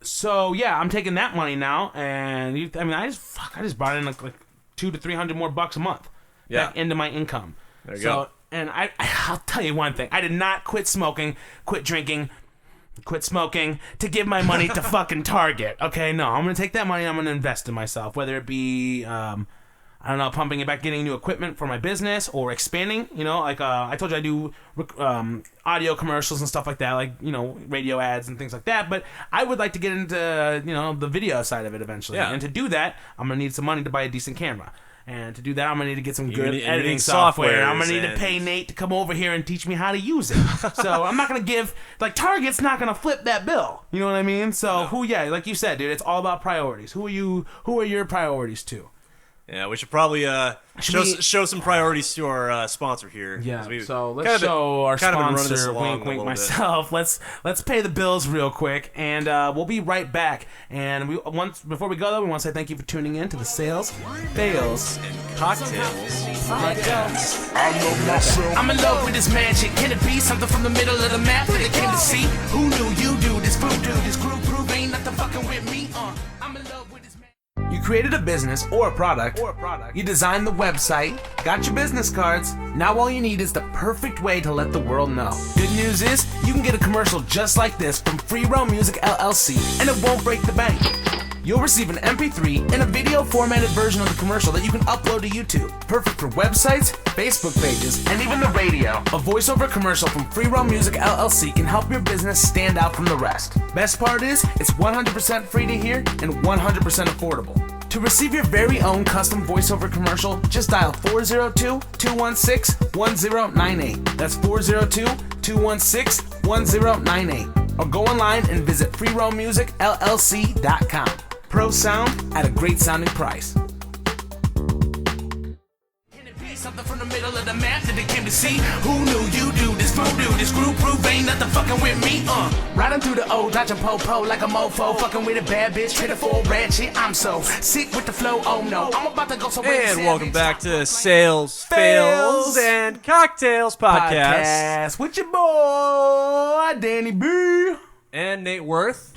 So I'm taking that money now, and I just brought in like $200 to $300 more bucks a month back into my income. There you go. And I'll tell you one thing: I did not quit smoking, quit drinking, quit smoking to give my money to fucking Target. Okay, no, I'm gonna take that money and I'm gonna invest in myself, whether it be pumping it back, getting new equipment for my business, or expanding. I told you I do audio commercials and stuff like that, radio ads and things like that. But I would like to get into, the video side of it eventually. Yeah. And to do that, I'm going to need some money to buy a decent camera. And to do that, I'm going to need to get some good editing software. I'm going to need to pay Nate to come over here and teach me how to use it. So I'm not going to give, Target's not going to flip that bill. You know what I mean? So like you said, dude, it's all about priorities. Who are your priorities to? Yeah, we should probably show some priorities to our sponsor here. Yeah, so let's show our sponsor, wink, wink, myself. Let's pay the bills real quick, and we'll be right back. And before we go, though, we want to say thank you for tuning in to the Sales, Fails, and Cocktails podcast. I'm in love with this magic. Can it be something from the middle of the map that they came to see? Who knew you do this voodoo? This group prove ain't nothing fucking with me. created a business or a product, you designed the website, got your business cards, now all you need is the perfect way to let the world know. Good news is, you can get a commercial just like this from Free Roam Music LLC, and it won't break the bank. You'll receive an MP3 and a video formatted version of the commercial that you can upload to YouTube. Perfect for websites, Facebook pages, and even the radio. A voiceover commercial from Free Roam Music LLC can help your business stand out from the rest. Best part is, it's 100% free to hear and 100% affordable. To receive your very own custom voiceover commercial, just dial 402-216-1098. That's 402-216-1098. Or go online and visit freeroammusicllc.com. Pro sound at a great sounding price. Something from the middle of the map that they came to see. Who knew you do this voodoo? This group proof ain't nothing fucking with me. Riding through the old dodging po-po like a mofo. Fucking with a bad bitch, traded for a rat shit. I'm so sick with the flow, oh no. I'm about to go so And welcome back to Sales, Fails, and Cocktails Podcast. With your boy, Danny B. And Nate Worth.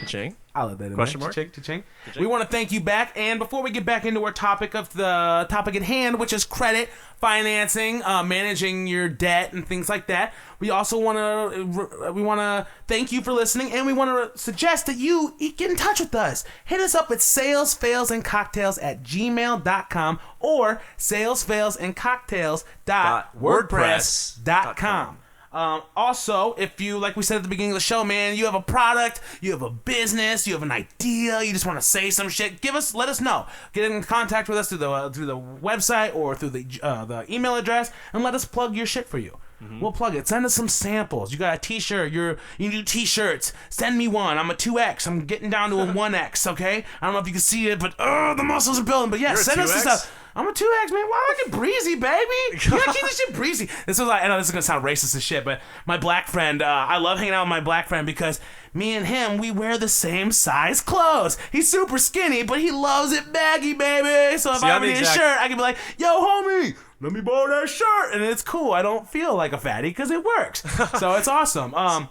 Ching. I love that. Question mark? Cha-ching. We want to thank you back. And before we get back into our topic at hand, which is credit, financing, managing your debt, and things like that, we also want to thank you for listening, and we want to suggest that you get in touch with us. Hit us up at salesfailsandcocktails@gmail.com or salesfailsandcocktails.wordpress.com. Also, if you, like we said at the beginning of the show, man, you have a product, you have a business, you have an idea, you just want to say some shit, let us know. Get in contact with us through the website or through the email address, and let us plug your shit for you. We'll plug it. Send us some samples. You got a t-shirt. You do t-shirts. Send me one. I'm a 2X. I'm getting down to a 1X, okay? I don't know if you can see it, but the muscles are building. But yeah, send us some stuff. I'm a 2X, man. Why I get breezy, baby? You gotta keep this shit breezy. I know this is gonna sound racist as shit, but my black friend, I love hanging out with my black friend because me and him, we wear the same size clothes. He's super skinny, but he loves it baggy, baby. So if I ever need a shirt, I can be like, yo, homie, let me borrow that shirt, and it's cool. I don't feel like a fatty because it works. So it's awesome. And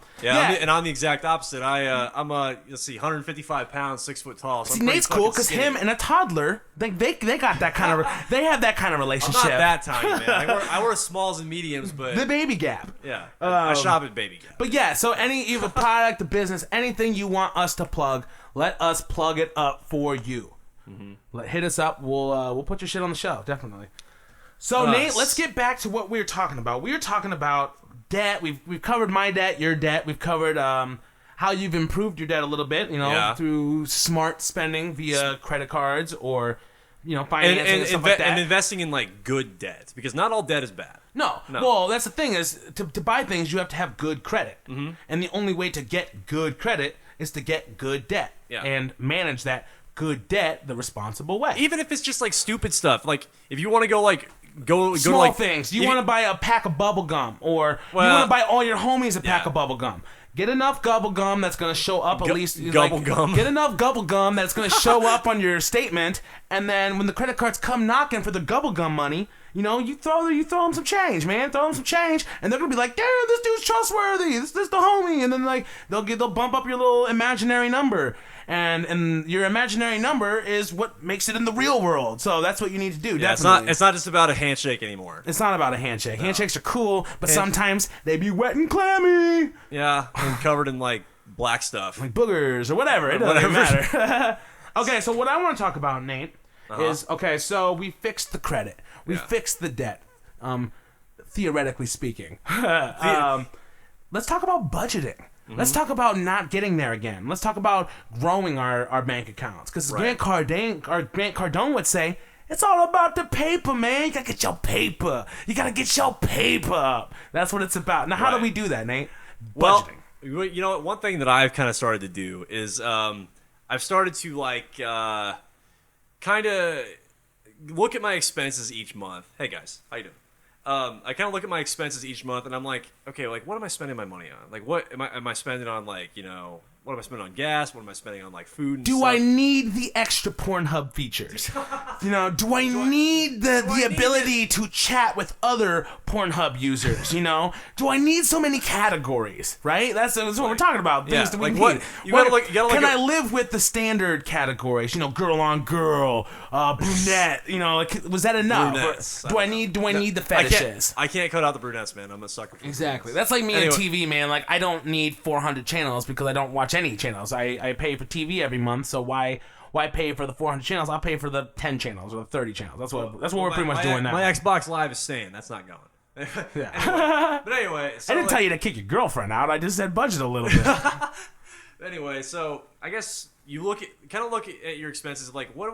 I'm the exact opposite. I'm 155 pounds, 6 foot tall. So see, Nate's cool because him and a toddler, they got that kind of they have that kind of relationship. I'm not that tiny, man. I wear smalls and mediums, but the Baby Gap. Yeah, I shop at Baby Gap. But yeah, so you have a product, a business, anything you want us to plug, let us plug it up for you. Hit us up. We'll put your shit on the show, definitely. So Nate, let's get back to what we were talking about. We were talking about debt. We've covered my debt, your debt. We've covered how you've improved your debt a little bit, through smart spending via credit cards or financing and stuff like that. And investing in like good debt, because not all debt is bad. No. Well, that's the thing is to buy things you have to have good credit, and the only way to get good credit is to get good debt and manage that good debt the responsible way. Even if it's just like stupid stuff, like if you want to go small like things. You want to buy a pack of bubble gum, or you want to buy all your homies a pack of bubble gum. Get enough gubble gum that's going to show up at least. Gum. Get enough gubble gum that's going to show up on your statement, and then when the credit cards come knocking for the gubble gum money, you throw them some change, man. Throw them some change, and they're gonna be like, "Damn, this dude's trustworthy. This the homie." And then like they'll bump up your little imaginary number. And your imaginary number is what makes it in the real world. So that's what you need to do. Yeah, definitely. It's not just about a handshake anymore. It's not about a handshake. No. Handshakes are cool, but sometimes they be wet and clammy. Yeah, and covered in like black stuff, like boogers or whatever. It doesn't matter. Okay, so what I want to talk about, Nate, is so we fixed the credit, we fixed the debt. Theoretically speaking, let's talk about budgeting. Let's talk about not getting there again. Let's talk about growing our bank accounts. Because Grant Cardone would say, it's all about the paper, man. You gotta get your paper. You gotta get your paper up. That's what it's about. Now, how do we do that, Nate? Budgeting. Well, you know what? One thing that I've kind of started to do is I've started to kind of look at my expenses each month. Hey guys, how you doing? I kind of look at my expenses each month, and I'm like, okay, like what am I spending my money on? Like, what am I spending on? Like, what am I spending on gas? What am I spending on like food? And Do stuff? I need the extra Pornhub features? Do I need the ability to chat with other Pornhub users? Do I need so many categories? Right? That's what we're talking about. Things that we like need. what? You gotta look Can at- I live with the standard categories? Girl on girl, brunette. Was that enough? Brunettes. Or do I need the fetishes? I can't cut out the brunettes, man. I'm a sucker for Exactly. brunettes. That's like me Anyway. on TV, man. Like, I don't need 400 channels because I don't watch any channels. I pay for TV every month, so why pay for the 400 channels? I'll pay for the 10 channels or the 30 channels. That's what we're pretty much doing now. My Xbox Live is staying. That's not going. But anyway, so I didn't tell you to kick your girlfriend out. I just said budget a little bit. Anyway, so I guess you look at your expenses. Like, what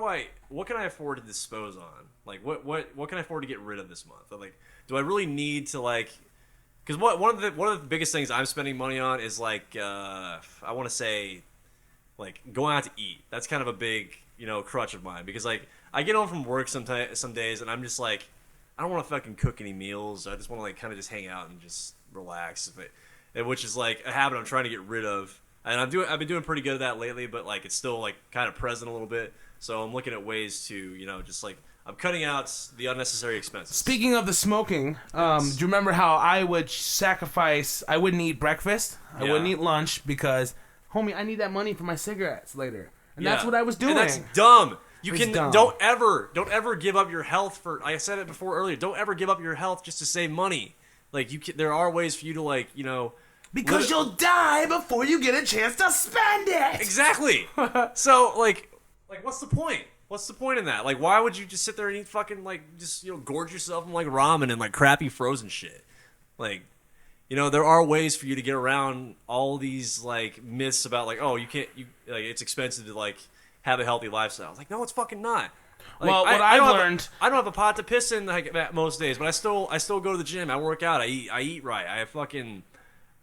can I afford to dispose on? Like, what can I afford to get rid of this month? Or, like, do I really need to like? Because one of the biggest things I'm spending money on is like I want to say like going out to eat. That's kind of a big crutch of mine because like I get home from work some days and I'm just like I don't want to fucking cook any meals. I just want to like kind of just hang out and just relax. Which is like a habit I'm trying to get rid of. And I've been doing pretty good at that lately, but like it's still like kind of present a little bit. So I'm looking at ways to just like I'm cutting out the unnecessary expenses. Speaking of the smoking, do you remember how I would sacrifice? I wouldn't eat breakfast. I Yeah. wouldn't eat lunch because, homie, I need that money for my cigarettes later. And that's what I was doing. And that's dumb. It's dumb. Don't ever give up your health for. I said it before earlier. Don't ever give up your health just to save money. Like there are ways for you to like Because you'll die before you get a chance to spend it. Exactly. So like what's the point? What's the point in that? Like, why would you just sit there and eat fucking like just gorge yourself in like ramen and like crappy frozen shit? Like, there are ways for you to get around all these like myths about like, oh, you can't, like it's expensive to like have a healthy lifestyle. Like, no, it's fucking not. Like, Well, what I I've don't learned, I don't have a pot to piss in like most days, but I still go to the gym. I work out. I eat right.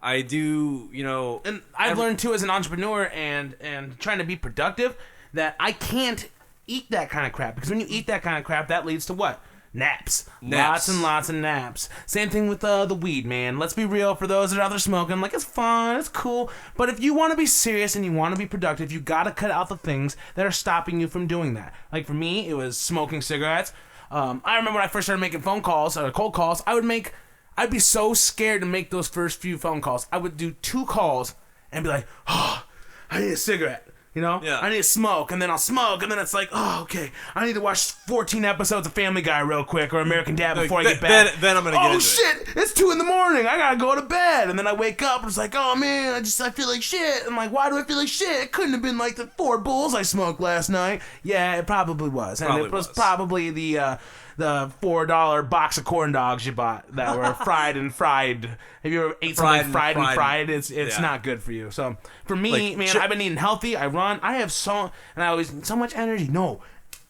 I do. and I've learned too as an entrepreneur and trying to be productive that I can't eat that kind of crap because when you eat that kind of crap, that leads to what? Naps. Lots and lots of naps. Same thing with the weed, man. Let's be real. For those that are out there smoking, like, it's fun, it's cool. But if you want to be serious and you want to be productive, you got to cut out the things that are stopping you from doing that. Like, for me, it was smoking cigarettes. I remember when I first started making phone calls or cold calls, I'd be so scared to make those first few phone calls. I would do 2 calls and be like, oh, I need a cigarette. Yeah. I need to smoke, and then I'll smoke, and then it's like, oh, okay, I need to watch 14 episodes of Family Guy real quick or American Dad before I get back. Then I'm gonna get oh, into shit, it's 2 in the morning. I gotta go to bed. And then I wake up, and it's like, oh, man, I feel like shit. I'm like, why do I feel like shit? It couldn't have been like the 4 bowls I smoked last night. Yeah, it probably was. And it was probably the $4 box of corn dogs you bought that were fried and fried. Have you ever ate something fried and fried? It's not good for you. So for me, man, I've been eating healthy. I run. I have so much energy. No,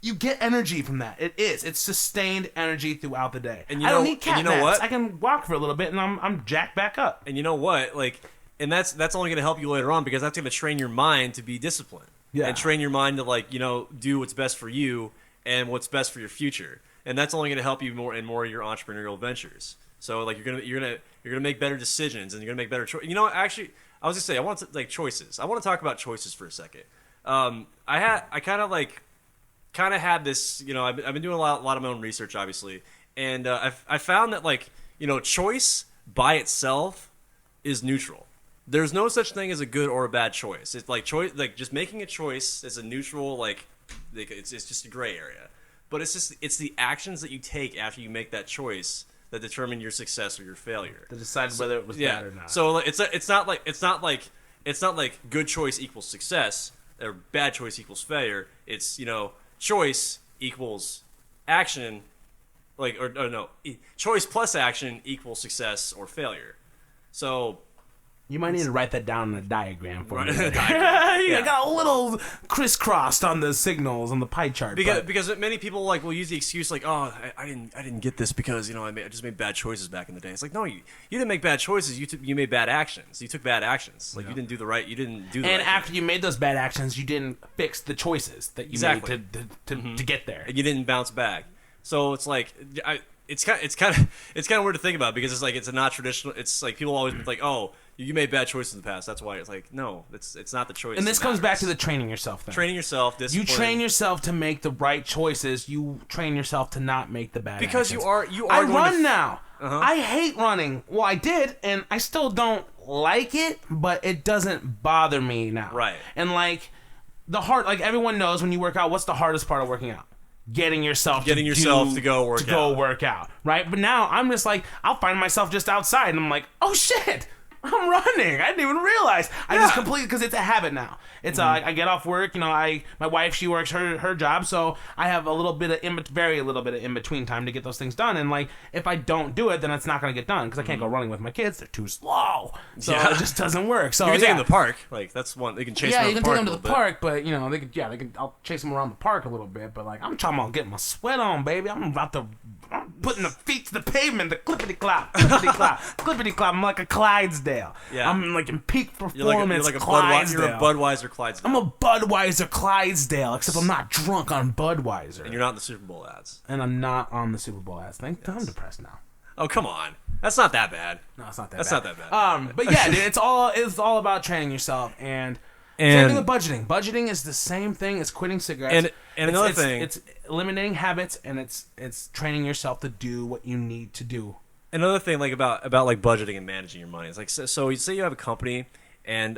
you get energy from that. It's sustained energy throughout the day. And I don't need cat and you know naps. what? I can walk for a little bit and I'm jacked back up. And you know what? Like, and that's only going to help you later on because that's going to train your mind to be disciplined. Yeah. And train your mind to like do what's best for you and what's best for your future. And that's only going to help you more and more in your entrepreneurial ventures. So like you're gonna make better decisions and you're gonna make better choices. Actually, I was gonna say I want to like choices. I want to talk about choices for a second. I kind of had this. I've been doing a lot of my own research, obviously, and I found that like choice by itself is neutral. There's no such thing as a good or a bad choice. It's like choice, like just making a choice is a neutral it's just a gray area. But it's the actions that you take after you make that choice that determine your success or your failure. To decide whether it was bad or not. So like, it's not like good choice equals success or bad choice equals failure. It's choice equals action, choice plus action equals success or failure. So. You might need to write that down in a diagram for me. Yeah. Got a little crisscrossed on the signals on the pie chart. Because many people will use the excuse like, oh, I didn't get this because I just made bad choices back in the day. It's like, no, you didn't make bad choices. You made bad actions. You took bad actions. Like you didn't do the right. You didn't do the and right after thing. you made those bad actions, you didn't fix the choices that you made to get there. And you didn't bounce back. So it's like it's kind of weird to think about because it's like it's a not traditional. It's like people always be like, oh, You made bad choices in the past. That's why it's like, no, it's not the choice. And this that comes back matters. to the training yourself thing. Training yourself, You discipline. train yourself to make the right choices. You train yourself to not make the bad because actions. you are. I going run to, now. Uh-huh. I hate running. Well, I did, and I still don't like it, but it doesn't bother me now. Right. And like like everyone knows when you work out, what's the hardest part of working out? Getting yourself to go work out, right? But now I'm just like, I'll find myself just outside, and I'm like, oh shit, I'm running. I didn't even realize. I just completely, because it's a habit now. It's I get off work, my wife, she works her job, so I have a little bit of very little bit of in between time to get those things done. And like, if I don't do it, then it's not gonna get done because I can't go running with my kids. They're too slow, so it just doesn't work. So You can take them to the park. Like that's one. They can chase. yeah, them you can the take park them to the park, but they can. I'll chase them around the park a little bit, but like I'm talking about getting my sweat on, baby. I'm putting the feet to the pavement, the clippity clop, clippity clop, clippity clop. I'm like a Clydesdale. Yeah. I'm like in peak performance. You're like a Clydesdale. You're a Budweiser Clydesdale. I'm a Budweiser Clydesdale, except I'm not drunk on Budweiser. And you're not in the Super Bowl ads. And I'm not on the Super Bowl ads. I'm depressed now. Oh come on, that's not that bad. No, it's not that That's bad. not that bad. But yeah, dude, it's all about training yourself and same thing with budgeting. Budgeting is the same thing as quitting cigarettes. And another thing, it's eliminating habits, and it's training yourself to do what you need to do. Another thing, like about like budgeting and managing your money, it's like so you say you have a company, and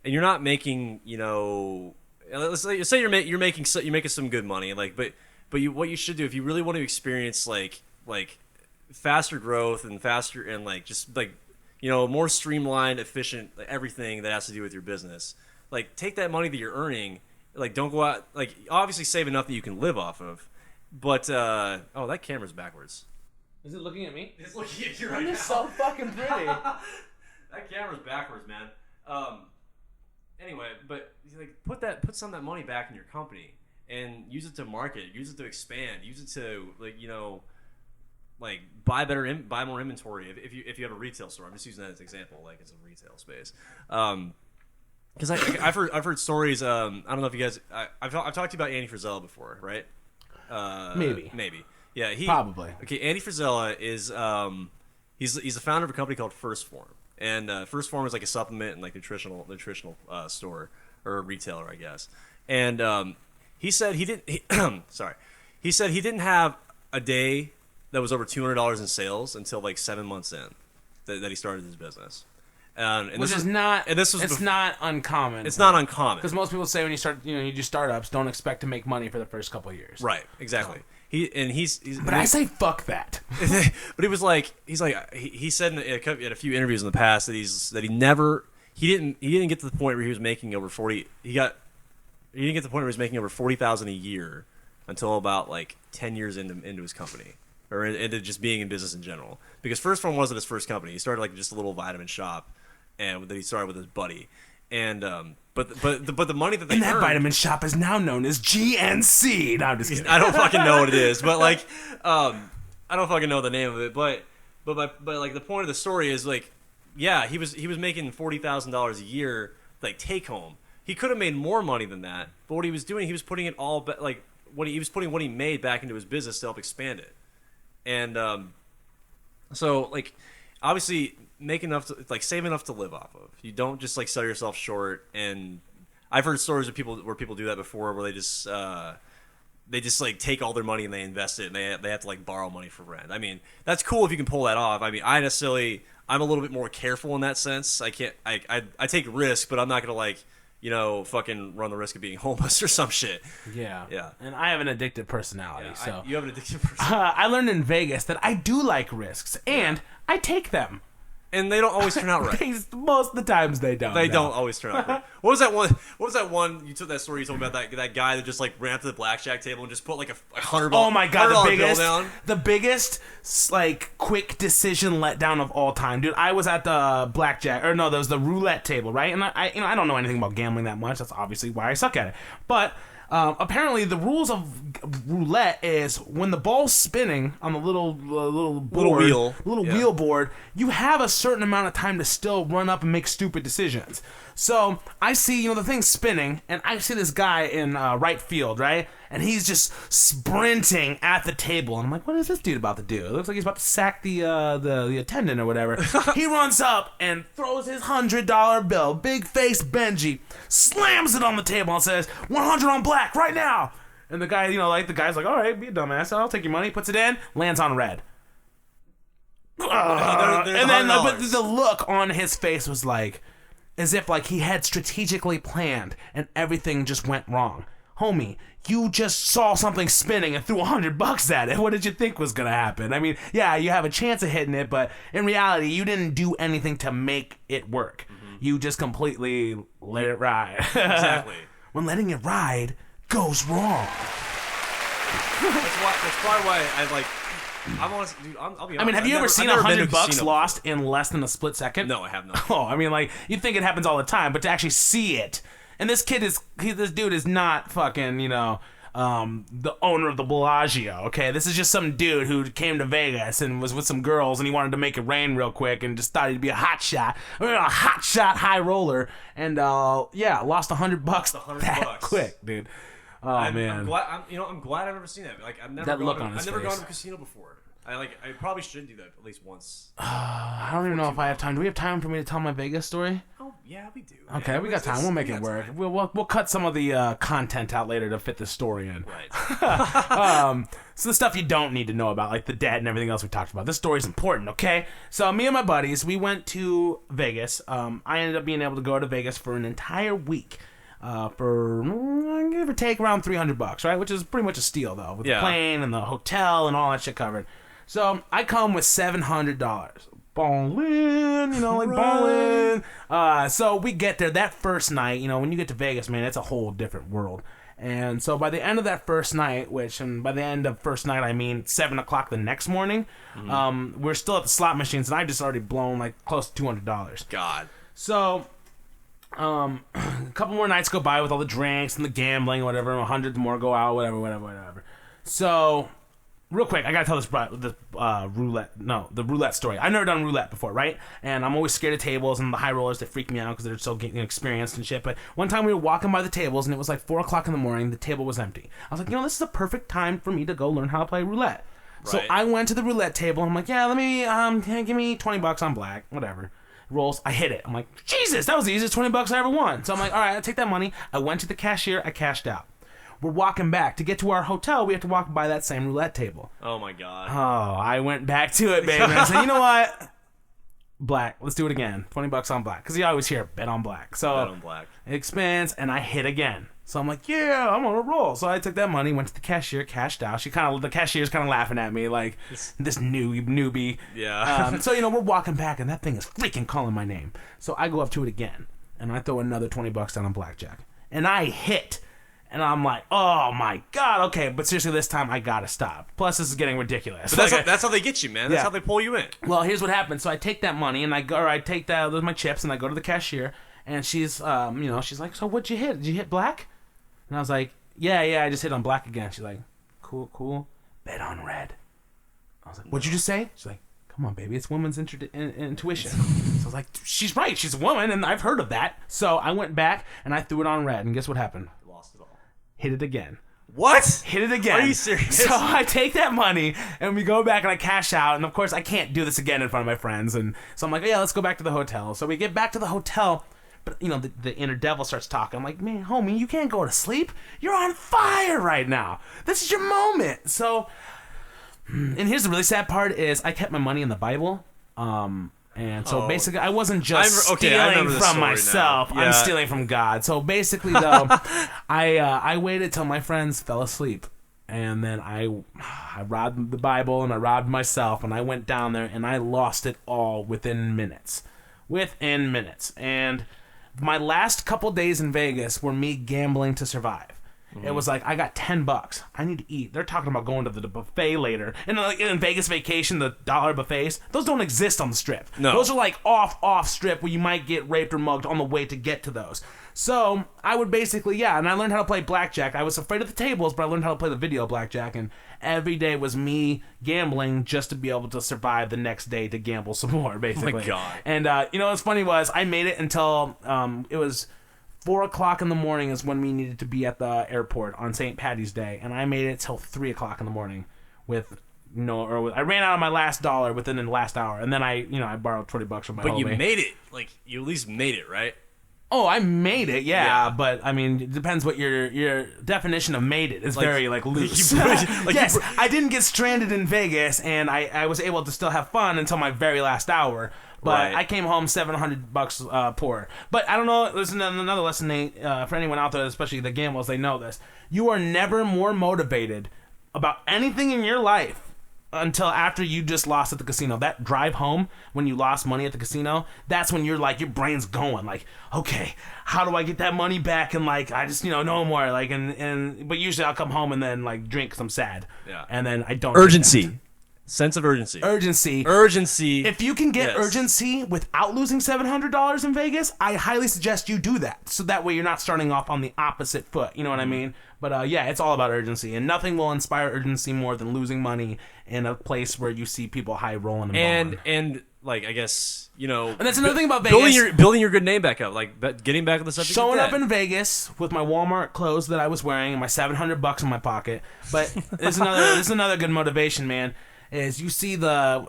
you're not making, let's say you're making some good money, like but what you should do if you really want to experience like faster growth and faster and like just like more streamlined, efficient, like, everything that has to do with your business. Like, take that money that you're earning. Like, don't go out. Like, obviously save enough that you can live off of. But that camera's backwards. Is it looking at me? It's looking at you I'm just so fucking pretty. That camera's backwards, man. Anyway, but like put some of that money back in your company and use it to market, use it to expand, use it to like buy more inventory if you have a retail store. I'm just using that as an example, like it's a retail space. Because I've heard stories. I don't know if you guys. I've talked to you about Andy Frisella before, right? Maybe. Yeah, Probably. Okay, Andy Frisella is he's the founder of a company called First Form, and First Form is like a supplement and like nutritional store or a retailer, I guess. And he said he didn't. He said he didn't have a day that was over $200 in sales until like 7 months in that he started his business. Which is not. And this was. It's not uncommon. It's not uncommon because most people say when you start, you do startups, don't expect to make money for the first couple of years. Right. Exactly. But I say fuck that. But he said in a few interviews in the past that he didn't get to the point where he was making over 40. He didn't get to the point where he was making over $40,000 a year until about like 10 years into his company. Or into just being in business in general, because First Form wasn't his first company. He started like just a little vitamin shop, and that he started with his buddy. And but the money that they and that earned, vitamin shop is now known as GNC. No, I'm just kidding. I don't fucking know what it is, but like I don't fucking know the name of it. But like the point of the story is like, yeah, he was making $40,000 a year like take home. He could have made more money than that, but what he was doing, he was putting it all he was putting what he made back into his business to help expand it. And so like obviously make enough to like save enough to live off of. You don't just like sell yourself short. And I've heard stories of people do that before, where they just like take all their money and they invest it, and they have to like borrow money for rent. I mean, that's cool if you can pull that off. I mean, I'm a little bit more careful in that sense. I take risks, but I'm not gonna like fucking run the risk of being homeless or some shit. Yeah. Yeah. And I have an addictive personality, so you have an addictive personality. I learned in Vegas that I do like risks, and I take them. And they don't always turn out right. Most of the times they don't. They don't always turn out right. What was that one? You took that story you told me about that guy that just like ran up to the blackjack table and just put like a $100. Oh my god, the biggest like quick decision letdown of all time, dude. I was at the blackjack, or no, there was the roulette table, right? And I don't know anything about gambling that much. That's obviously why I suck at it. But Apparently, the rules of roulette is when the ball's spinning on the little board, wheel. wheel board, you have a certain amount of time to still run up and make stupid decisions. So I see, the thing's spinning, and I see this guy in right field, right? And he's just sprinting at the table. And I'm like, what is this dude about to do? It looks like he's about to sack the attendant or whatever. He runs up and throws his $100 bill, big face Benji, slams it on the table and says, 100 on black right now. And the guy, the guy's like, all right, be a dumbass. I'll take your money. Puts it in, lands on red. And then but the look on his face was like, as if like he had strategically planned and everything just went wrong. Homie, you just saw something spinning and threw $100 at it. What did you think was gonna happen? I mean, yeah, you have a chance of hitting it, but in reality, you didn't do anything to make it work. You just completely let it ride. Exactly. When letting it ride goes wrong. That's probably why I like. I'm honest, dude. I'll be honest. I mean, have you ever seen $100 lost in less than a split second? No, I have not. Oh, I mean, like, you'd think it happens all the time, but to actually see it. And this dude is not fucking, the owner of the Bellagio, okay? This is just some dude who came to Vegas and was with some girls and he wanted to make it rain real quick and just thought he'd be a hot shot high roller. And, lost $100 that quick, dude. Oh, man. I'm glad I've never seen that. Like, I've never gone to a casino before. I probably should do that at least once. I don't even know if I have time. Do we have time for me to tell my Vegas story? Oh, yeah, we do. Okay, yeah, we got time. We'll make it work. We'll cut some of the content out later to fit the story in. Right. So the stuff you don't need to know about, like the debt and everything else we talked about. This story's important, okay? So me and my buddies, we went to Vegas. I ended up being able to go to Vegas for an entire week. For give or take around $300, right? Which is pretty much a steal, though, with the plane and the hotel and all that shit covered. So I come with $700. Ballin', ballin'. So we get there that first night. When you get to Vegas, man, it's a whole different world. And so by the end of that first night, and by the end of first night, I mean 7 o'clock the next morning, we're still at the slot machines, and I just already blown like close to $200. God. So a couple more nights go by with all the drinks and the gambling, whatever. 100 more go out, whatever. So, real quick, I gotta tell the roulette story. I've never done roulette before, right? And I'm always scared of tables and the high rollers. They freak me out because they're so experienced and shit. But one time we were walking by the tables and it was like 4 o'clock in the morning. The table was empty. I was like, this is a perfect time for me to go learn how to play roulette. Right. So I went to the roulette table and I'm like, yeah, let me give me $20 on black, whatever. Rolls, I hit it. I'm like, Jesus, that was the easiest $20 I ever won. So I'm like, all right, I'll take that money. I went to the cashier, I cashed out. We're walking back. To get to our hotel, we have to walk by that same roulette table. Oh, my God. Oh, I went back to it, baby. I said, you know what? Black. Let's do it again. $20 on black. Because you always hear bet on black. So bet on black. It expands, and I hit again. So I'm like, yeah, I'm on a roll. So I took that money, went to the cashier, cashed out. The cashier's kind of laughing at me like, this newbie. Yeah. So, we're walking back, and that thing is freaking calling my name. So I go up to it again, and I throw another $20 down on blackjack. And I hit. And I'm like, oh my God, okay, but seriously, this time I gotta stop. Plus, this is getting ridiculous. But that's how they get you, man. That's how they pull you in. Well, here's what happens. So I take that money and I take those are my chips and I go to the cashier and she's, she's like, so what'd you hit? Did you hit black? And I was like, yeah, I just hit on black again. She's like, cool. Bet on red. I was like, what'd you just say? She's like, come on, baby, it's woman's intuition. So I was like, she's right, she's a woman, and I've heard of that. So I went back and I threw it on red, and guess what happened? Lost it all. Hit it again. What? Hit it again. Are you serious? So I take that money and we go back and I cash out. And of course, I can't do this again in front of my friends. And so I'm like, yeah, let's go back to the hotel. So we get back to the hotel. But, the inner devil starts talking. I'm like, man, homie, you can't go to sleep. You're on fire right now. This is your moment. So, and here's the really sad part is I kept my money in the Bible. And so basically, I wasn't just stealing from myself. Yeah. I'm stealing from God. So basically, though, I waited till my friends fell asleep. And then I robbed the Bible and I robbed myself. And I went down there and I lost it all within minutes. And my last couple days in Vegas were me gambling to survive. It was like, I got $10. I need to eat. They're talking about going to the buffet later. And like in Vegas Vacation, the dollar buffets, those don't exist on the strip. No. Those are like off strip where you might get raped or mugged on the way to get to those. So I would basically, and I learned how to play blackjack. I was afraid of the tables, but I learned how to play the video blackjack, and every day was me gambling just to be able to survive the next day to gamble some more, basically. Oh my God. And what's funny was I made it until it was 4 o'clock in the morning is when we needed to be at the airport on St. Patty's Day, and I made it till 3 o'clock in the morning with I ran out of my last dollar within the last hour, and then I borrowed $20 from my But homie. you made it. Like, you at least made it, right? Oh, I made it, Yeah. but I mean, it depends what your definition of made it is. Like, Very loose. like Yes, I didn't get stranded in Vegas, and I was able to still have fun until my very last hour. But Right. I came home $700 poor. But I don't know. There's another lesson, Nate, for anyone out there, especially the gamblers. They know this. You are never more motivated about anything in your life until after you just lost at the casino. That drive home when you lost money at the casino, that's when you're like, your brain's going like, okay, how do I get that money back? And like, I just, no more. Like, but usually I'll come home and then like drink because I'm sad. Yeah. And then I don't. do Urgency. that. Sense of urgency. Urgency. If you can get Yes. urgency without losing $700 in Vegas, I highly suggest you do that. So that way you're not starting off on the opposite foot. You know what I mean? But it's all about urgency. And nothing will inspire urgency more than losing money in a place where you see people high rolling and balling. And like, I guess, And that's another thing about Vegas. Building your good name back up. Like, getting back on the subject Showing of up that. in Vegas with my Walmart clothes that I was wearing and my $700 in my pocket. But this is another good motivation, man. Is you see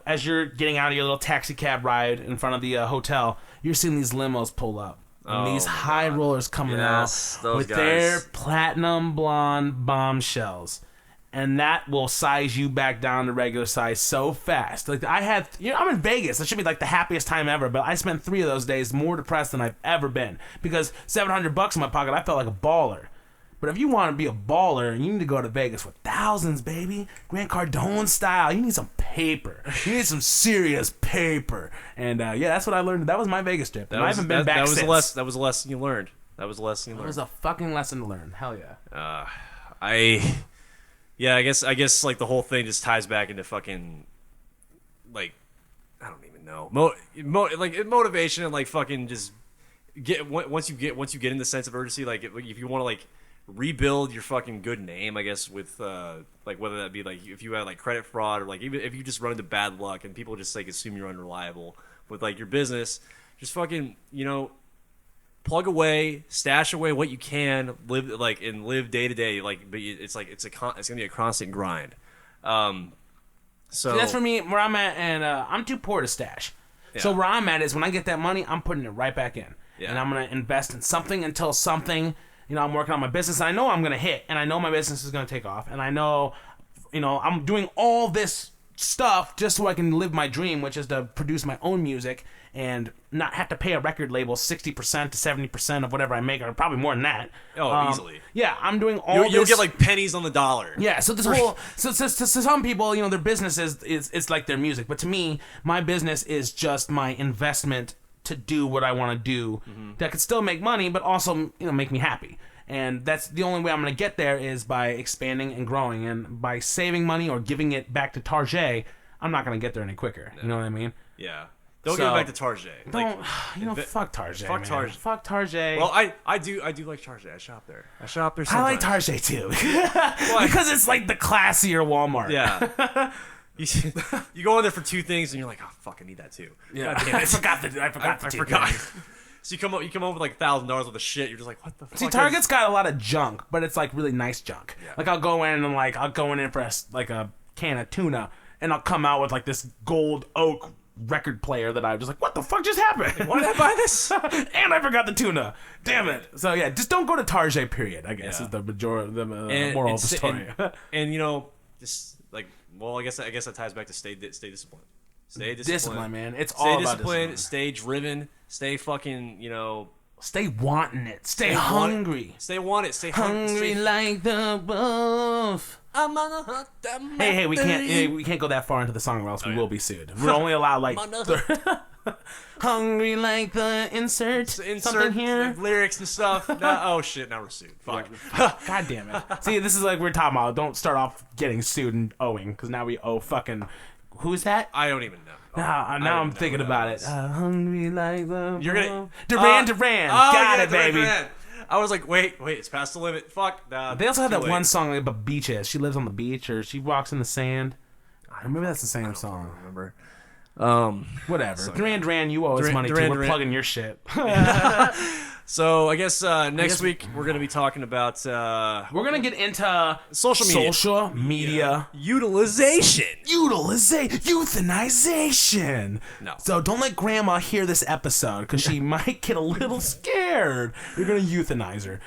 as you're getting out of your little taxi cab ride in front of the hotel, you're seeing these limos pull up. And these my high rollers coming Yes, out those with guys. their platinum blonde bombshells. And that will size you back down to regular size so fast. Like I'm in Vegas. That should be like the happiest time ever. But I spent 3 of those days more depressed than I've ever been because $700 in my pocket, I felt like a baller. But if you want to be a baller, you need to go to Vegas with thousands, baby. Grant Cardone style. You need some paper. You need some serious paper. And that's what I learned. That was my Vegas trip. And I haven't been back since. That was a lesson you learned. That was a lesson you It learned. was a fucking lesson to learn. Hell yeah. I guess like the whole thing just ties back into fucking, like, I don't even know, motivation and like fucking just once you get in the sense of urgency, like if you want to like rebuild your fucking good name, I guess, with like whether that be like if you had like credit fraud or like even if you just run into bad luck and people just like assume you're unreliable with like your business, just fucking plug away, stash away what you can, live day to day. Like, but it's gonna be a constant grind. So See, that's for me where I'm at, and I'm too poor to stash. Yeah. So where I'm at is when I get that money, I'm putting it right back in, Yeah. and I'm gonna invest in something until something. I'm working on my business, and I know I'm gonna hit, and I know my business is gonna take off, and I know, I'm doing all this stuff just so I can live my dream, which is to produce my own music and not have to pay a record label 60% to 70% of whatever I make, or probably more than that. Easily. Yeah, I'm doing all this. You'll get like pennies on the dollar. Yeah, so this whole so to some people, their business is like their music, but to me, my business is just my investment to do what I want to do that could still make money, but also make me happy. And that's the only way I'm going to get there is by expanding and growing, and by saving money or giving it back to Tarjay, I'm not going to get there any quicker. You know what I mean? Yeah. Don't So- give it back to Tarjay. Don't fuck Tarjay. fuck man. Tarjay. Fuck Tarjay. Well, I do like Tarjay. I shop there. I Sometimes. like Tarjay too because it's like the classier Walmart. Yeah. You go in there for 2 things and you're like, oh fuck, I need that too. Yeah. God damn I it. forgot the I two forgot. things. So you come over with like $1,000 worth of shit. You're just like, what the fuck? See, Target's got a lot of junk, but it's like really nice junk. Yeah. Like I'll go in for a can of tuna, and I'll come out with like this gold oak record player that I'm just like, what the fuck just happened? Why did I buy this? And I forgot the tuna. Damn it. So yeah, just don't go to Target. Period. I guess Yeah. is the moral of the story. And just like, well, I guess that ties back to stay disciplined. Stay disciplined. Discipline, man. It's Stay all about disciplined. discipline. Stay driven. Stay fucking, Stay wanting it. Stay want it. hungry. Stay want it. Stay Hungry like the wolf. I'm on a hunt. Hey, we can't go that far into the song, or else we will be sued. We're only allowed like. Hungry like the insert something Insert here. like, lyrics and stuff. Oh shit! Now we're sued. Fuck. God damn it. See, this is like we're talking about. Don't start off getting sued and owing, because now we owe fucking. Who's that? I don't even know. Now I I'm don't know thinking who about that it. was. Hungry like the. You're gonna Duran. Oh, Got yeah, it, baby. Duran. I was like, wait, it's past the limit. Fuck. Nah, They also have too that late. one song like about beaches. She lives on the beach, or she walks in the sand. I remember that's the same song. Remember? Whatever. Duran, you owe us Duran- money Duran- too. We're Duran. plugging your shit. So I guess next guess- week we're gonna be talking about We're gonna get into social media. Social media. Utilization. Euthanization. No. So don't let Grandma hear this episode, because she might get a little scared. You're gonna euthanize her.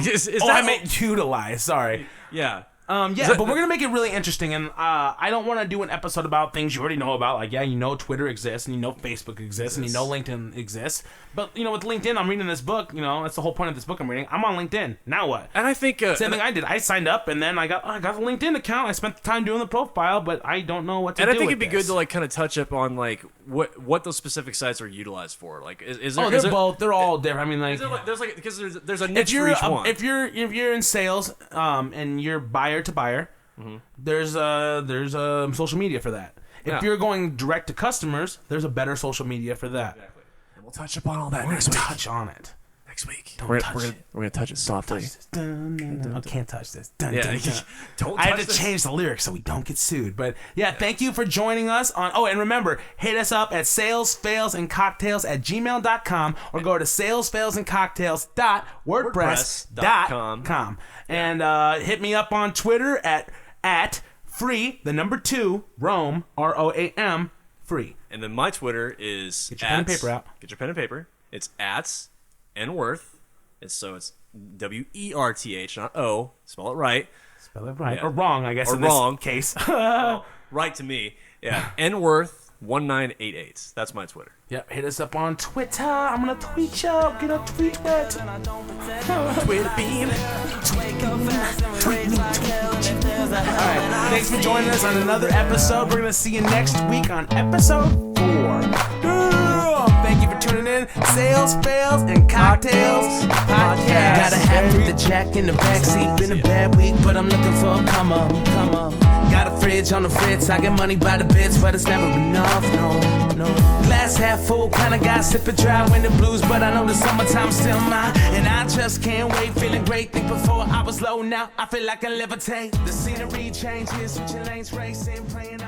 Is I that- meant utilize. Sorry. Yeah. Yeah, that- but we're gonna make it really interesting, and I don't want to do an episode about things you already know about. Like, yeah, you know Twitter exists, and you know Facebook exists, and you know LinkedIn exists. But with LinkedIn, I'm reading this book. That's the whole point of this book I'm reading. I'm on LinkedIn. Now what? And I think Same thing I did. I signed up, and then I got the LinkedIn account. I spent the time doing the profile, but I don't know what to do. And I think with it'd be this. good to kind of touch up on what those specific sites are utilized for. Like, is there? Oh, is they're there, both. They're all different. I mean, Is there because there's a niche if you're for each one. if you're in sales, and you're buyer to buyer, there's social media for that. If Yeah. you're going direct to customers, there's a better social media for that. And we'll touch upon all that We're next gonna week. touch on it. Next week. Don't We're touch gonna it. we're gonna touch it softly. Dun, dun, dun. I can't touch this. Dun, Yeah. dun, dun. Don't. I had touch to this. change the lyrics so we don't get sued. But yeah, thank you for joining us on. Oh, and remember, hit us up at salesfailsandcocktails@gmail.com or go to salesfailsandcocktails.wordpress.com and hit me up on Twitter at free 2 Rome ROAM free. And then my Twitter is Get your pen and paper out. Get your pen and paper. It's at Nworth. It's WERTH, not O. Spell it right. Spell it right Yeah. or wrong, I guess. Or in wrong. this case. Right to me. Yeah. Nworth1988. That's my Twitter. Yep, hit us up on Twitter. I'm gonna tweet you. Get a tweet wet. Twitter beam. Alright, thanks for joining us on another episode. We're gonna see you next week on episode 4. Yeah. Thank you for tuning in. Sales, Fails, and Cocktails Podcast. Gotta have the Jack in the backseat. Been a bad week, but I'm looking for a come up. Got a fridge on the fritz. I get money by the bits, but it's never enough. No. Glass half full, kinda got sipping dry when the blues, but I know the summertime's still mine. And I just can't wait, feeling great. Think before I was low, now I feel like I levitate. The scenery changes, switching lanes, racing, playing.